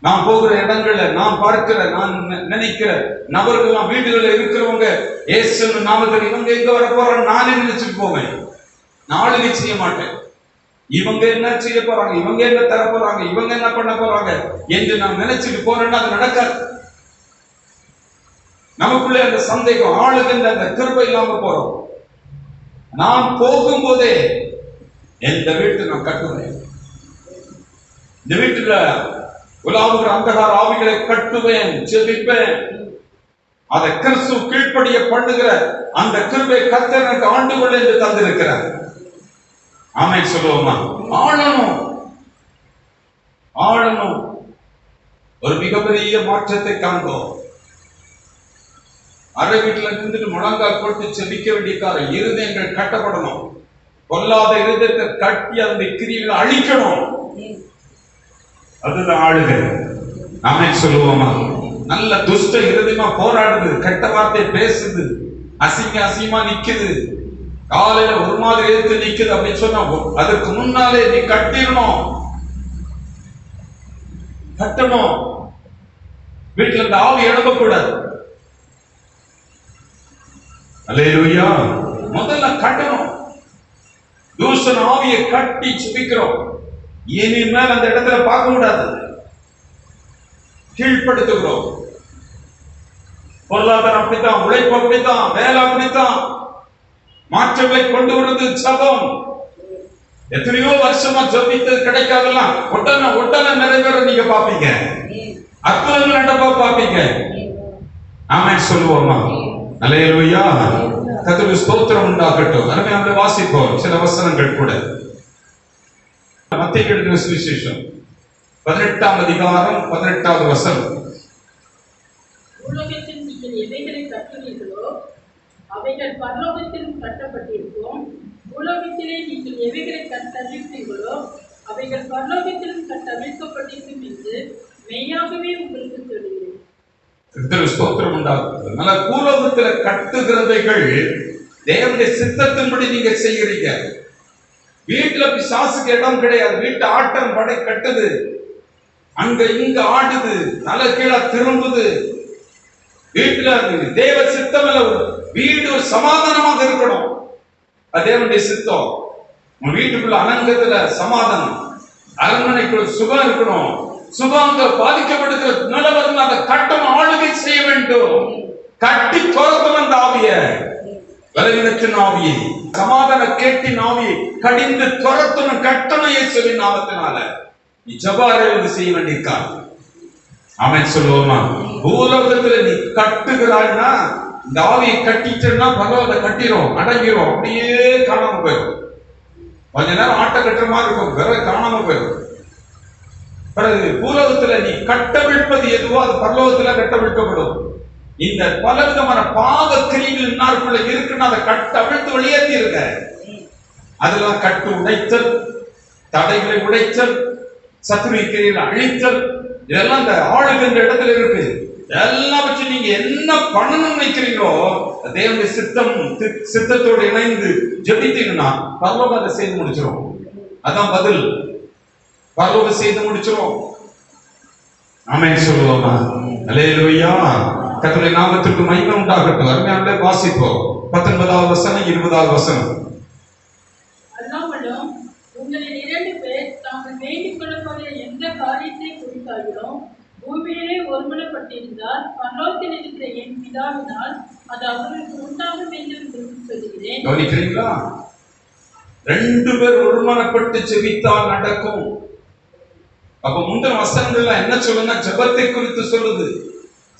[SPEAKER 3] நான் போகிற இடங்கள்ல, நான் பார்க்கிற, நான் நினைக்கிற நபர்கள், வீடுகள்ல இருக்கிறவங்க இயேசு நாமத்தில் இவங்க எங்க வர போற நானே நினைச்சுட்டு போவேன். நாளுக்கு செய்ய மாட்டேன். இவங்க என்ன செய்ய போறாங்க, இவங்க என்ன தர போறாங்க, இவங்க என்ன பண்ண போறாங்க என்று நான் நினைச்சிட்டு போறேன்னா அது நடக்காது. நமக்குள்ளே அந்த சந்தேகம், ஆளுகின்ற அந்த கிருபை இல்லாம போறோம். நான் போகும்போதே இந்த வீட்டை நான் கட்டுவேன், இந்த வீட்டுல உலாவுகிற அந்தகார ஆவிகளை கட்டுவேன், ஜெபிப்பேன். அதை கிறிஸ்து கீழ்ப்படிய பண்ணுகிற அந்த கிருபை கர்த்தர் எனக்கு ஆண்டுகொள்ள என்று தந்திருக்கிறார். ஆமென் சொல்லுவோமா? ஆளணும், ஆளணும். ஒரு மிகப்பெரிய மாற்றத்தை காண்போம். அரை வீட்டுல இருந்துட்டு முழங்கால் போட்டு செபிக்க வேண்டிய காரம். இருதயங்கள் கட்டப்படணும். கொல்லாத இருதயத்தை கட்டி அந்த கிரியைகளை அழிக்கணும். அதுதான் ஆளுகை. ஆமென் சொல்லுவோமா? நல்ல துஷ்ட இருதயமா போராடுது, கெட்ட வார்த்தை பேசுது, அசிங்க அசிங்கமா நிக்குது, காலையில ஒரு மாதிரி எடுத்து நிக்குது அப்படின்னு சொன்னா அதற்கு முன்னாலே நீ கட்டிடணும், கட்டணும். வீட்டுல இந்த ஆவி எழுப்பக்கூடாது. அல்லேலூயா. முதல்ல கட்டணும். தூஷண ஆவியை கட்டி சுபிக்கிறோம். இனிமேல் அந்த இடத்துல பார்க்க கூடாது. கீழ்ப்படுத்துகிறோம். பொருளாதாரம் அப்படித்தான், உழைப்பு அப்படித்தான், வேலை அப்படித்தான். மாற்றங்களை கொண்டு வருவது ஜபம். எத்தனையோ வருஷமா ஜபித்தது கிடைக்காதெல்லாம் உடனே உடனே நிறைவேற நீங்க பாப்பீங்க. அற்புதங்கள் நடப்பா பாப்பீங்க. ஆமென் சொல்லுவோமா? அல்லேலூயா. கர்த்தருக்கு ஸ்தோத்திரம் உண்டாகட்டும். அருமையாக வாசிப்போம் சில வசனங்கள் கூட. மத்தேயு எழுதின சுவிசேஷம் 18ஆம் அதிகாரம் 18வது வசனம்.
[SPEAKER 4] உலகத்தின் நீங்கள் எவைகளை கட்டுவீர்களோ அவைகள் பரலோகத்திலும் கட்டப்பட்டிருக்கும். பூலோகத்திலே நீங்கள் எவைகளை கட்டமைப்பீர்களோ அவைகள் பரலோகத்திலும் கட்டமைக்கப்பட்டிருக்கும் என்று மெய்யாகவே உங்களுக்கு சொல்கிறேன்.
[SPEAKER 3] ஸ்தோத்திரம் உண்டாகுது. அதனால பூலோகத்துல கட்டுகிறவைகள் தேவனுடைய சித்தத்தின்படி நீங்க செய்கிறீங்க. வீட்டுல பிசாசுக்கு இடம் கிடையாது. வீட்டு ஆட்டம் படை கட்டுது, அங்க இங்க ஆடுது, நல்ல கீழே திரும்புது. வீட்டுல தேவ சித்தம் இல்ல. வீடு ஒரு சமாதானமாக இருக்கணும், அது தேவனுடைய சித்தம். உங்க வீட்டுக்குள்ள அலங்கத்துல சமாதானம், அரண்மனைக்குள்ள சுகம் இருக்கணும். சுகாங்க பாதிக்கப்படுகிற நிலவரம் அதை கட்டம் ஆளுகை செய்ய வேண்டும். கட்டி துரத்தம் அந்த ஆவிய, பலவீனத்தின் ஆவியை, சமாதான கேட்டின் ஆவியை கடிந்து துரத்தணும், கட்டணும் இயேசுவின் நாமத்தினால. நீ ஜபாரேவது செய்ய வேண்டியிருக்காங்க. அவன் சொல்லுவோமா, பூலோகத்துல நீ கட்டுகிறாய்னா இந்த ஆவியை கட்டிட்டா பரவாயில்ல, கட்டிரும், அடங்கிரும், அப்படியே காணாம போயிடும். கொஞ்ச நேரம் ஆட்ட கட்டுற மாதிரி இருக்கும், வேற காணாம போயிடும். பிறகு பூலோகத்துல நீ கட்டவிழ்ப்பது எதுவோ அது பரலோகத்துல கட்டவிழ்க்கப்படும். இந்த பலவிதமான பாவ கிரிகள் இன்னாருக்குள்ள இருக்குன்னு அதை கட்டவிழ்த்து வெளியேற்றி இருக்க. அதெல்லாம் கட்டு உடைத்தல், தடைகளை உடைத்தல், சத்துரு கிரிகளை அழித்தல், இதெல்லாம் இந்த ஆளுகின்ற இடத்துல இருக்கு. எல்லாம் வச்சு நீங்க என்ன பண்ணணும்னு நினைக்கிறீங்களோ தேவனுடைய சித்தத்தோடு இணைந்து ஜெபித்தீங்கன்னா பரலோகம் அதை செய்து முடிச்சிடும். அதான் பதில், பரலோகம் செய்து முடிச்சிடும். ஆமென் சொல்லுவோமா? அல்லேலூயா. கர்த்தருடைய நாமத்திற்கு மகிமை உண்டாகட்டும். அருமையானவர்களே, வாசிப்போம் 19வது வசனம் 20வது வசனம்.
[SPEAKER 4] அல்லாமலும் உங்களில் 2 பேர் தாங்கள் வேண்டிக் கொள்ளக்கூடிய எந்த காரியத்தை குறித்தாலும் பூமியிலே ஒருமனப்பட்டிருந்தால் பரலோகத்தில் இருக்கிற என் பிதாவினால் அது அவர்களுக்கு உண்டாகும் என்று சொல்கிறேன்.
[SPEAKER 3] கவனிக்கிறீங்களா? 2 பேர் ஒருமனப்பட்டு ஜெபித்தால் நடக்கும். அப்ப முந்தின வசனங்கள்ல என்ன சொல்லுங்க? ஜெபத்தை குறித்து சொல்லுது.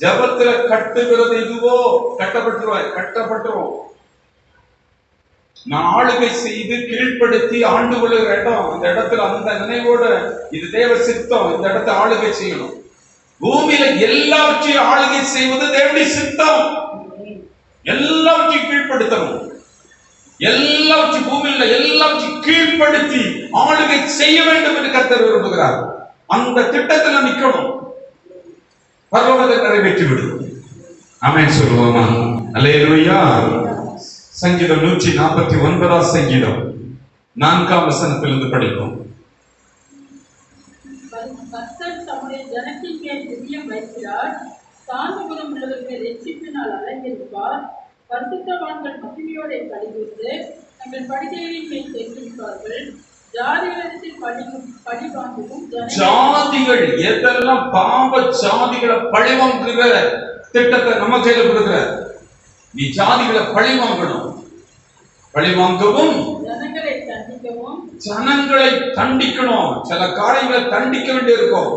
[SPEAKER 3] ஜெபத்துல கட்டுகிறது எதுவோ கட்டப்பட்டுரும். நான் ஆளுகை செய்து கீழ்ப்படுத்தி ஆண்டு கொள்ளுகிற இடம், அந்த இடத்துல அந்த நினைவோட இது தேவ சித்தம், இந்த இடத்தை ஆளுகை செய்யணும். பூமியில எல்லாவற்றையும் ஆளுகை செய்வது தேவனுடைய சித்தம். எல்லாவற்றையும் கீழ்ப்படுத்தணும். எல்லாவற்றையும் பூமியில எல்லாவற்றையும் கீழ்ப்படுத்தி ஆளுகை செய்ய வேண்டும் என்று கர்த்தர் விரும்புகிறார். அந்த திட்டத்துல நிக்கணும், பரலோகத்தை நிறைவேற்றி விடும். ஆமென் சொல்லுவோமா? அல்லேலூயா. சங்கீதம் 149 சங்கீதம் 4ஆம் வசனத்திலிருந்து படிப்போம்.
[SPEAKER 4] கர்த்தர் தம்முடைய ஜனத்தின் மேல் பிரியம் வைக்கிறார், சாந்த குணம் உள்ளவர்கள் ரட்சிப்பினால் அலங்கரிப்பார். பரிசுத்தவான்கள் மகிமையோடு கழிவுற்று தங்கள் படுக்கைகளின் மேல் தெரிவிப்பார்கள். ஜாதிகளிடத்தில் பழி வாங்கவும்,
[SPEAKER 3] ஜாதிகள் எதெல்லாம் பாவ ஜாதிகளை பழி வாங்குகிற திட்டத்தை நம்ம கையில கொடுக்கிற. நீ ஜாதிகளை பழி வாங்கணும், பழி வாங்கவும், ஜனங்களை தண்டிக்கணும். சில காரியங்களை தண்டிக்க வேண்டியிருக்கும்,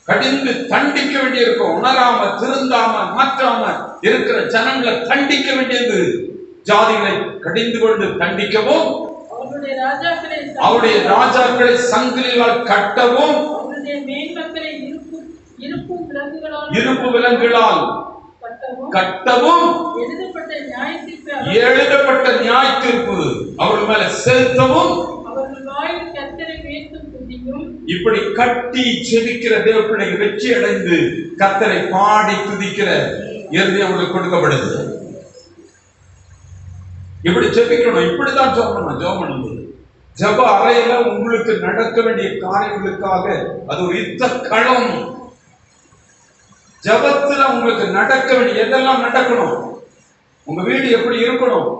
[SPEAKER 3] கடிந்து தண்டிக்க வேண்டியிருக்கும். உணராம திருந்தாம மாற்றாம இருக்கிற ஜனங்களை தண்டிக்க வேண்டியது. ஜாதிகளை கடிந்து கொண்டு தண்டிக்கவும், அவருடைய ராஜாக்களை சங்கிலிகளால் கட்டவும், இருப்பு விலங்குகளால் கட்டவும், எழுதப்பட்ட நியாய தீர்ப்பு அவர்கள் மேல செலுத்தவும், இப்படி கட்டி ஜெபிக்கிற தேவ பிள்ளைகள் வெற்றி அடைந்து கர்த்தரை பாடி துதிக்கிற இறுதி அவர்களுக்கு கொடுக்கப்படுது. இப்படி ஜெபிக்கணும், இப்படிதான் ஜெபம் பண்ணும்போது. ஜெப அறையில உங்களுக்கு நடக்க வேண்டிய காரியங்களுக்காக அது ஒரு யுத்த களம். ஜெபத்துல உங்களுக்கு நடக்க வேண்டிய எதெல்லாம் நடக்கணும்? உங்க வீடு எப்படி இருக்கணும்?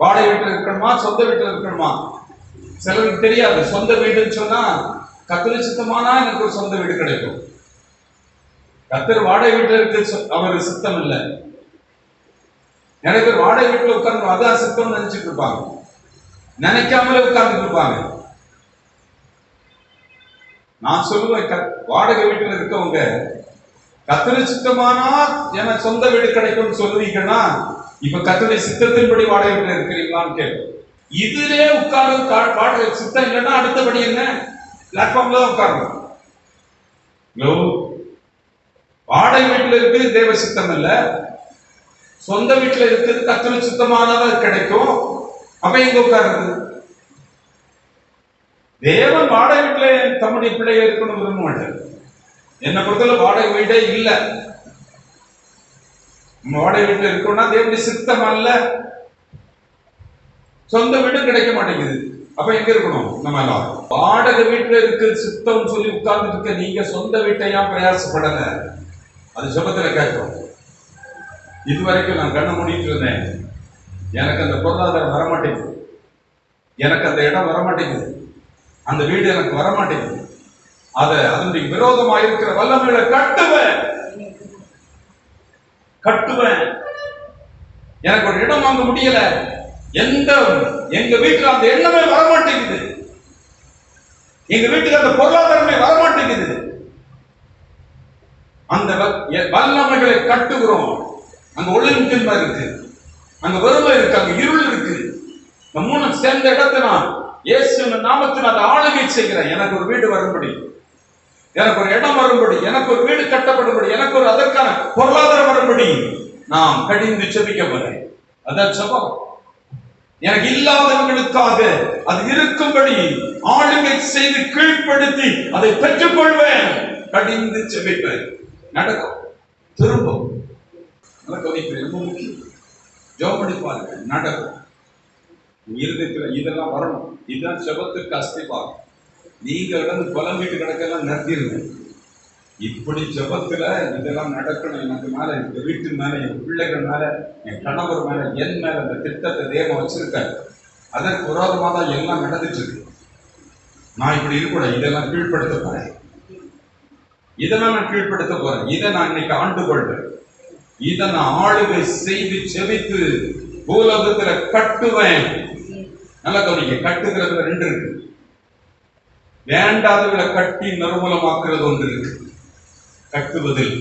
[SPEAKER 3] வாடகை வீட்டுல இருக்கணுமா, சொந்த வீட்டுல இருக்கணுமா? சிலருக்கு தெரியாது. சொந்த வீடுன்னு சொன்னா கர்த்தர் சித்தமானா எனக்கு ஒரு சொந்த வீடு கிடைக்கும். கர்த்தர் வாடகை வீட்டுல இருக்கு அவர் சித்தம் இல்லை. நிறைய பேர் வாடகை வீட்டுல உட்கார்ந்து அதான் சித்தம் நினைச்சிட்டு இருப்பாங்க, நினைக்காமலே உட்கார்ந்துட்டு இருப்பாங்க. நான் சொல்லுவேன், வாடகை வீட்டுல இருக்கவங்க கர்த்தர் சித்தமானா எனக்கு சொந்த வீடு கிடைக்கும்னு சொல்லுவீங்கன்னா இப்ப கர்த்தருடைய சித்தத்தின்படி வாடகை வீட்டுல இருக்கிறீங்களான்னு கேள்வி. இதுலே உட்கார்ந்து வாடகை சித்தம் இல்லைன்னா அடுத்தபடி என்ன? பிளாட்ஃபார்ம்ல தான் உட்காரணும். வாடகை வீட்டுல இருக்குது தேவ சித்தம் இல்ல, சொந்த வீட்டுல இருக்குது கர்த்தருக்கு சித்தமானதா கிடைக்கும். அப்ப எங்க உட்கார்றது? தேவன் வாடகை வீட்டுல தம்முடைய பிள்ளைகள் இருக்கணும் விரும்ப மாட்டார். என்னை பொறுத்தவரை வாடகை வீடே இல்ல. நம்ம வாடகை வீட்டுல இருக்கோம்னா தேவனுடைய சித்தம் அல்ல. சொந்த வீடும் கிடைக்க மாட்டேங்குது. அப்ப எங்க இருக்கணும்? நம்ம எல்லாம் வாடகை வீட்டுல இருக்கு சித்தம் சொல்லி உட்கார்ந்து இருக்க நீங்க சொந்த வீட்டையா பிரயாசப்படல. அது ஜெபத்துல கேட்கும். இதுவரைக்கும் நான் கண்ணை மூடிட்டு இருந்தேன், எனக்கு அந்த பொருளாதாரம் வரமாட்டேங்குது, எனக்கு அந்த இடம் வரமாட்டேங்குது, அந்த வீடு எனக்கு வரமாட்டேங்குது, அதனுடைய விரோதமா இருக்கிற வல்லமைகளை கட்டுவேன். எனக்கு ஒரு இடம் வாங்க முடியல, எங்க வீட்டுல அந்த எண்ணமே வரமாட்டேங்குது, எங்க வீட்டுக்கு அந்த பொருளாதாரமே வரமாட்டேங்குது. அந்த வல்லமைகளை கட்டுகிறோம். அங்க ஒளிமின்மை இருக்கு, அங்க வறுமை இருக்கு, அங்க இருள் இருக்கு. இந்த மூணு சேர்ந்த இடத்தை நான் இயேசுவின் நாமத்தில் அதை ஆளுகை செய்கிறேன். எனக்கு ஒரு வீடு வரும்படி, எனக்கு ஒரு இடம் வரும்படி, எனக்கு ஒரு வீடு கட்டப்படும்படி, எனக்கு ஒரு அதற்கான பொருளாதாரம் வரும்படி நாம் கடிந்து செபிக்க போறேன். அதான் ஜெபம். எனக்கு இல்லாதவர்களுக்காக அது இருக்கும்படி ஆளுகை செய்து கீழ்ப்படுத்தி அதை பெற்றுக்கொள்வேன். கடிந்து செபிப்பேன். நடக்கும், திரும்பும். ரொம்ப முக்கியம். ஜோபடி பாருங்க, நடக்கும். இருதயத்துல இதெல்லாம் வரணும். இதுதான் ஜெபத்துக்கு அஸ்திபாரம். நீங்க இடந்து புலம்பிட்டு கிடக்கெல்லாம் நிறுத்திடுங்க. இப்படி ஜெபத்துல இதெல்லாம் நடக்கணும். எனக்கு மேல, எங்க வீட்டு மேல, என் பிள்ளைகள் மேல, என் கணவர் மேல, என் மேல அந்த திட்டத்தை தேவன் வச்சிருக்காரு. அதற்கு விரோதமா தான் எல்லாம் நடந்துட்டு இருக்கு. நான் இப்படி இருக்கக்கூடாது, இதெல்லாம் கீழ்படுத்த போறேன், இதெல்லாம் நான் கீழ்படுத்த போறேன், இதை நான் இன்னைக்கு ஆண்டு கொள்றேன், இதை நான் ஆளுகை செய்து செவித்து பூலோகத்துல கட்டுவேன். நல்ல கவனிக்க, கட்டுகிறதுல ரெண்டு இருக்கு. வேண்டாதவர்களை கட்டி நிர்மூலமாக்குறது ஒன்று இருக்கு. கட்டுவதில்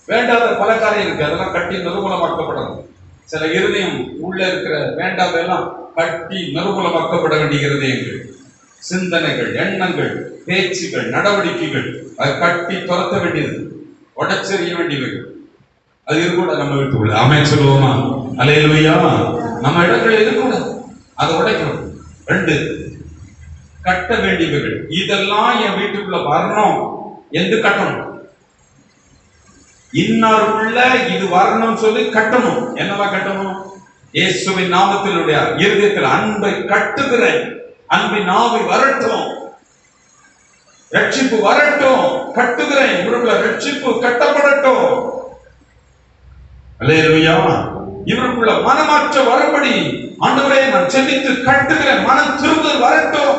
[SPEAKER 3] வேண்டாத பல காரியம் இருக்கு, அதெல்லாம் கட்டி நிர்மூலமாக்கப்படணும். சில இருதயம் உள்ள இருக்கிற வேண்டாதெல்லாம் கட்டி நிர்மூலமாக்கப்பட வேண்டிய இருதயங்கள், சிந்தனைகள், எண்ணங்கள், பேச்சுகள், நடவடிக்கைகள், அதை கட்டி துரத்த வேண்டியது, உடைச்செறிய வேண்டியது. அது இருக்கக்கூடாது நம்ம வீட்டுக்குள்ள. ஆமென் சொல்லுவோமா? அல்லேலூயா. நம்ம இடத்துல இருக்கக்கூடாது, அதை உடைக்கணும். ரெண்டு, கட்ட வேண்டியவர்கள். இதெல்லாம் என் வீட்டுக்குள்ள வரணும் என்று கட்டணும். இன்னாருக்குள்ள இது வரணும் சொல்லி கட்டணும். என்னவா கட்டணும்? இயேசுவின் நாமத்தினுடைய இருதயத்தில் அன்பை கட்டுகிறேன். அன்பின் ஆவி வரட்டும், ரட்சிப்பு வரட்டும், கட்டுகிறேன். இவருக்குள்ள ரட்சிப்பு கட்டப்படட்டும். அல்லேலூயா. இவருக்குள்ள மனமாற்ற வரும்படி ஆண்டவரே நான் செபித்து கட்டுகிறேன். மனம் திரும்புதல் வரட்டும்.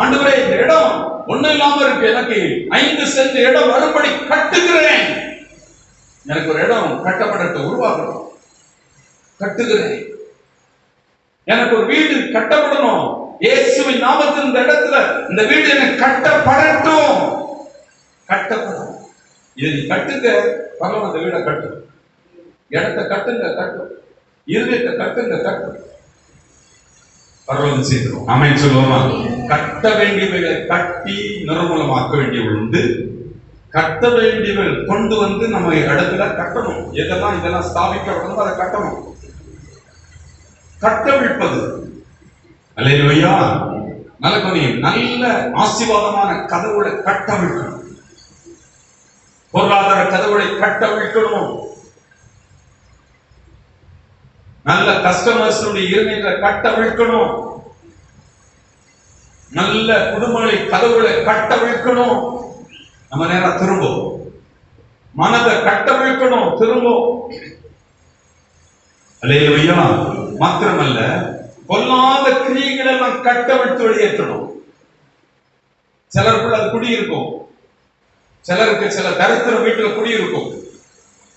[SPEAKER 3] ஆண்டவரே இந்த இடம் ஒண்ணு இல்லாம இருக்கு, எனக்கு 5 சென்ட் இடம் வரும்படி கட்டுகிறேன். எனக்கு ஒரு இடம் கட்டப்படட்டும், உருவாக்கணும், கட்டுகிறேன். எனக்கு ஒரு வீடு கட்டப்படணும். இயேசுவின் நாமத்தில் இந்த இடத்துல இந்த வீடு எனக்கு கட்டப்படட்டும். கட்டப்படும். இதை நீ கட்டுங்க, பரவாயில்ல. அந்த வீடை கட்டு, இடத்தை கட்டுங்க, கட்டு, இருதயத்தை கட்டுங்க, கட்டு, பரவாயில்ல செய்கிறோம். ஆமென் சொல்லுவோமா? கட்ட வேண்டியவைகளை கட்டி நிர்மூலமாக்க வேண்டியவள் உண்டு. கட்ட வேண்டியவள் கொண்டு வந்து நம்ம இடத்துல கட்டணும். இதெல்லாம் ஸ்தாபிக்கப்படணும், அதை கட்டணும். கட்டவிழ்ப்பது. அல்லேலூயா. நல்ல ஆசீர்வாதமான கதவுகளை கட்டவிழ்க்கணும். பொருளாதார கதவுகளை கட்டவிழ்க்கணும். நல்ல கஸ்டமர்ஸ் இருமைகளை கட்டவிழ்க்கணும். நல்ல குடும்பங்களை கதவுகளை கட்டவிழ்க்கணும். நம்ம நேரம் திரும்பும். மனதை கட்டவிழ்க்கணும், திரும்பும். அல்லேலூயா. மாத்திரமல்ல, பொல்லாத கிரியைகளை எல்லாம் கட்டவிழ்த்து வெளியேற்றணும். சிலருக்குள்ள அது குடியிருக்கும், சிலருக்கு சில தரித்திர வீட்டுல குடியிருக்கும்,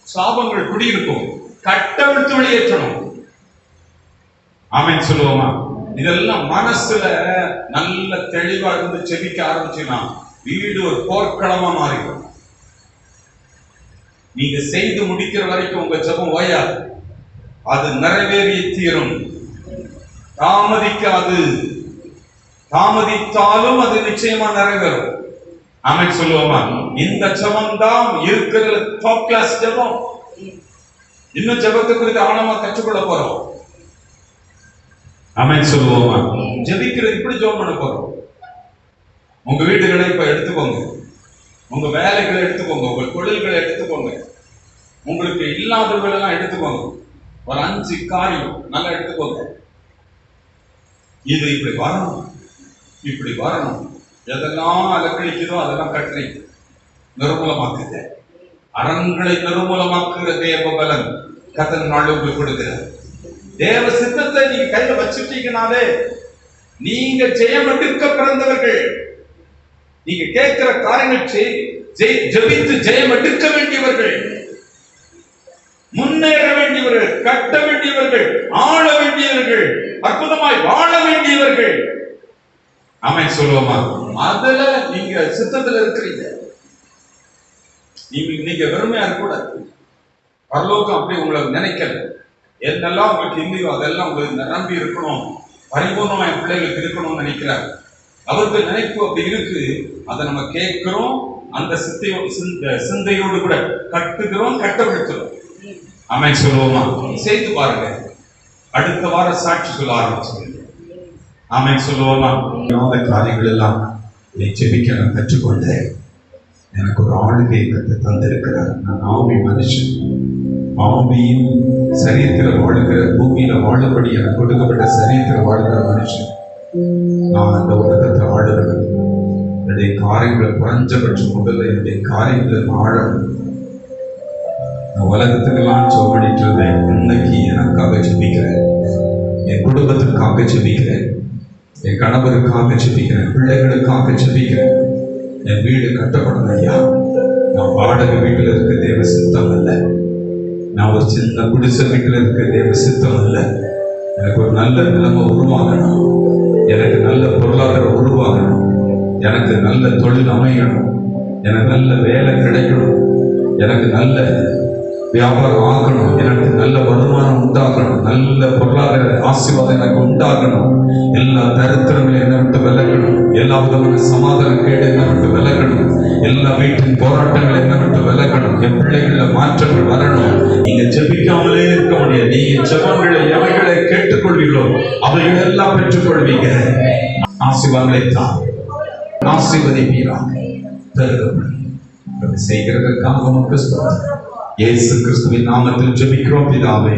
[SPEAKER 3] சாபங்கள் குடியிருக்கும். கட்டவிழ்த்து வெளியேற்றணும். ஆமென் சொல்லுவோமா? இதெல்லாம் மனசுல நல்ல தெளிவா இருந்து செபிக்க ஆரம்பிச்சுன்னா வீடு ஒரு போர்க்களமா மாறிடும். நீங்க செய்து முடிக்கிற வரைக்கும் உங்க ஜெபம் ஓயாது, அது நிறைவேறிய தீரும். தாமதிக்காது, தாமதித்தாலும் அது நிச்சயமா நிறைவேறும். ஆமென் சொல்லுவோமா? இந்த ஜெபம் தான் இருக்கிற டாப் கிளாஸ் ஜெபம். இன்னும் ஜெபத்தை குறித்து ஆழமா கற்றுக்கொள்ள போறோம். ஆமென் சொல்லுவோமா? ஜெபிக்கிறது இப்படி ஜெபம் பண்ண போறோம். உங்க வீடுகளை இப்ப எடுத்துக்கோங்க, உங்க வேலைகளை எடுத்துக்கோங்க, உங்க தொழில்களை எடுத்துக்கோங்க, உங்களுக்கு இல்லாதவர்கள் எல்லாம் எடுத்துக்கோங்க. ஒரு 5 காரியம் நல்லா எடுத்துக்கோங்க. இது இப்படி வரணும், இப்படி வரணும். எதெல்லாம் அலக்கழிக்குதோ அதெல்லாம் கட்டி நிர்மூலமாக்குது. அரண்களை நிர்மூலமாக்குற தேவ பலன் கர்த்தர் நாள் உங்களுக்கு கொடுக்கிறார். தேவ சித்தத்தை நீங்க கையில வச்சுட்டீங்கனாலே நீங்க ஜெயமெடுக்க பிறந்தவர்கள். நீங்க கேட்கிற காரியங்கள் ஜெபித்து ஜெயம் எடுக்க வேண்டியவர்கள், முன்னேற வேண்டியவர்கள், கட்ட வேண்டியவர்கள், ஆள வேண்டியவர்கள், அற்புதமாய் வாழ வேண்டியவர்கள். ஆமென் சொல்லுவோமா? அதுல நீங்க சித்தத்துல இருக்கிறீங்க. நீங்க வெறுமையா இருக்கக்கூடாது. பரலோகம் அப்படி உங்களை நினைக்கல. என்னெல்லாம் உங்களுக்கு இல்லையோ அதெல்லாம் உங்களுக்கு நிரம்பி இருக்கணும், பரிபூர்ணமா என் பிள்ளைகளுக்கு இருக்கணும்னு நினைக்கிறார். அவருக்கு நினைப்பு அப்படி இருக்கு. அதை நம்ம கேட்கிறோம், அந்த சிந்தையோடு கூட கட்டுகிறோம், கட்டவிழ்க்கிறோம். ஆமென் சொல்லுவோமா? செய்து பாருங்க. அடுத்த வாரம் சாட்சி சொல்ல ஆரம்பிச்சு. ஆமென் சொல்லுவோமா? அந்த காரியங்கள் எல்லாம் ஜெபிக்க நான் கற்றுக்கொண்டேன். எனக்கு ஒரு ஆளுகையை கற்று தந்திருக்கிறார். நான் ஆவி மனுஷன், ஆவியின் சரீரத்தில் வாழுகிற, பூமியில வாழப்படி எனக்கு கொடுக்கப்பட்ட சரீரத்தில் வாழ்கிற மனுஷன். நான் அந்த உலகத்தை ஆளுகிறேன். என்னுடைய காரியங்களை குறைஞ்சபட்சம் முதல்ல என்னுடைய காரியங்களை ஆழணும். நான் உலகத்துக்கெல்லாம் சோடிட்டு இருந்தேன். இன்னைக்கு எனக்காக ஜெபிக்கிறேன், என் குடும்பத்திற்காக ஜெபிக்கிறேன், என் கணவருக்காக ஜெபிக்கிறேன், பிள்ளைகளுக்காக ஜெபிக்கிறேன். என் வீடு கட்டப்படணும் ஐயா. நான் வாடகை வீட்டில் இருக்க தேவ சித்தம் அல்ல, நான் ஒரு சின்ன குடிசை வீட்டில் இருக்க தேவ சித்தம் அல்ல. எனக்கு ஒரு நல்ல நிலைமை உருவாகணும், எனக்கு நல்ல பொருளாதாரம் உருவாகணும், எனக்கு நல்ல தொழில் அமையணும், எனக்கு நல்ல வேலை கிடைக்கணும், எனக்கு நல்ல வியாபாரம் ஆகணும், எனக்கு நல்ல வருமானம் உண்டாகணும், நல்ல பொருளாதார ஆசீர்வாதம் எனக்கு உண்டாகணும், எல்லா தரித்திரங்களும் என்னை விட்டு விலகணும், எல்லா விதமான சமாதான கேடு என்னை விட்டு விலகணும், எல்லா வீட்டின் போராட்டங்கள் என்னை விட்டு விலகணும், என் பிள்ளைகள மாற்றங்கள் வரணும். நீங்க ஜெபிக்காமலே இருக்க முடியாது. நீங்க ஜெபங்களை எவைகளை கேட்டுக்கொள்வீர்களோ அவைகள் எல்லாம் பெற்றுக்கொள்வீங்க. ஆசீர்வாதங்களை தான் ஆசீர்வதிப்பீராக. செய்கிறதற்காக இயேசு கிறிஸ்துவின் நாமத்தில் ஜெபிக்கிறோம் பிதாவே.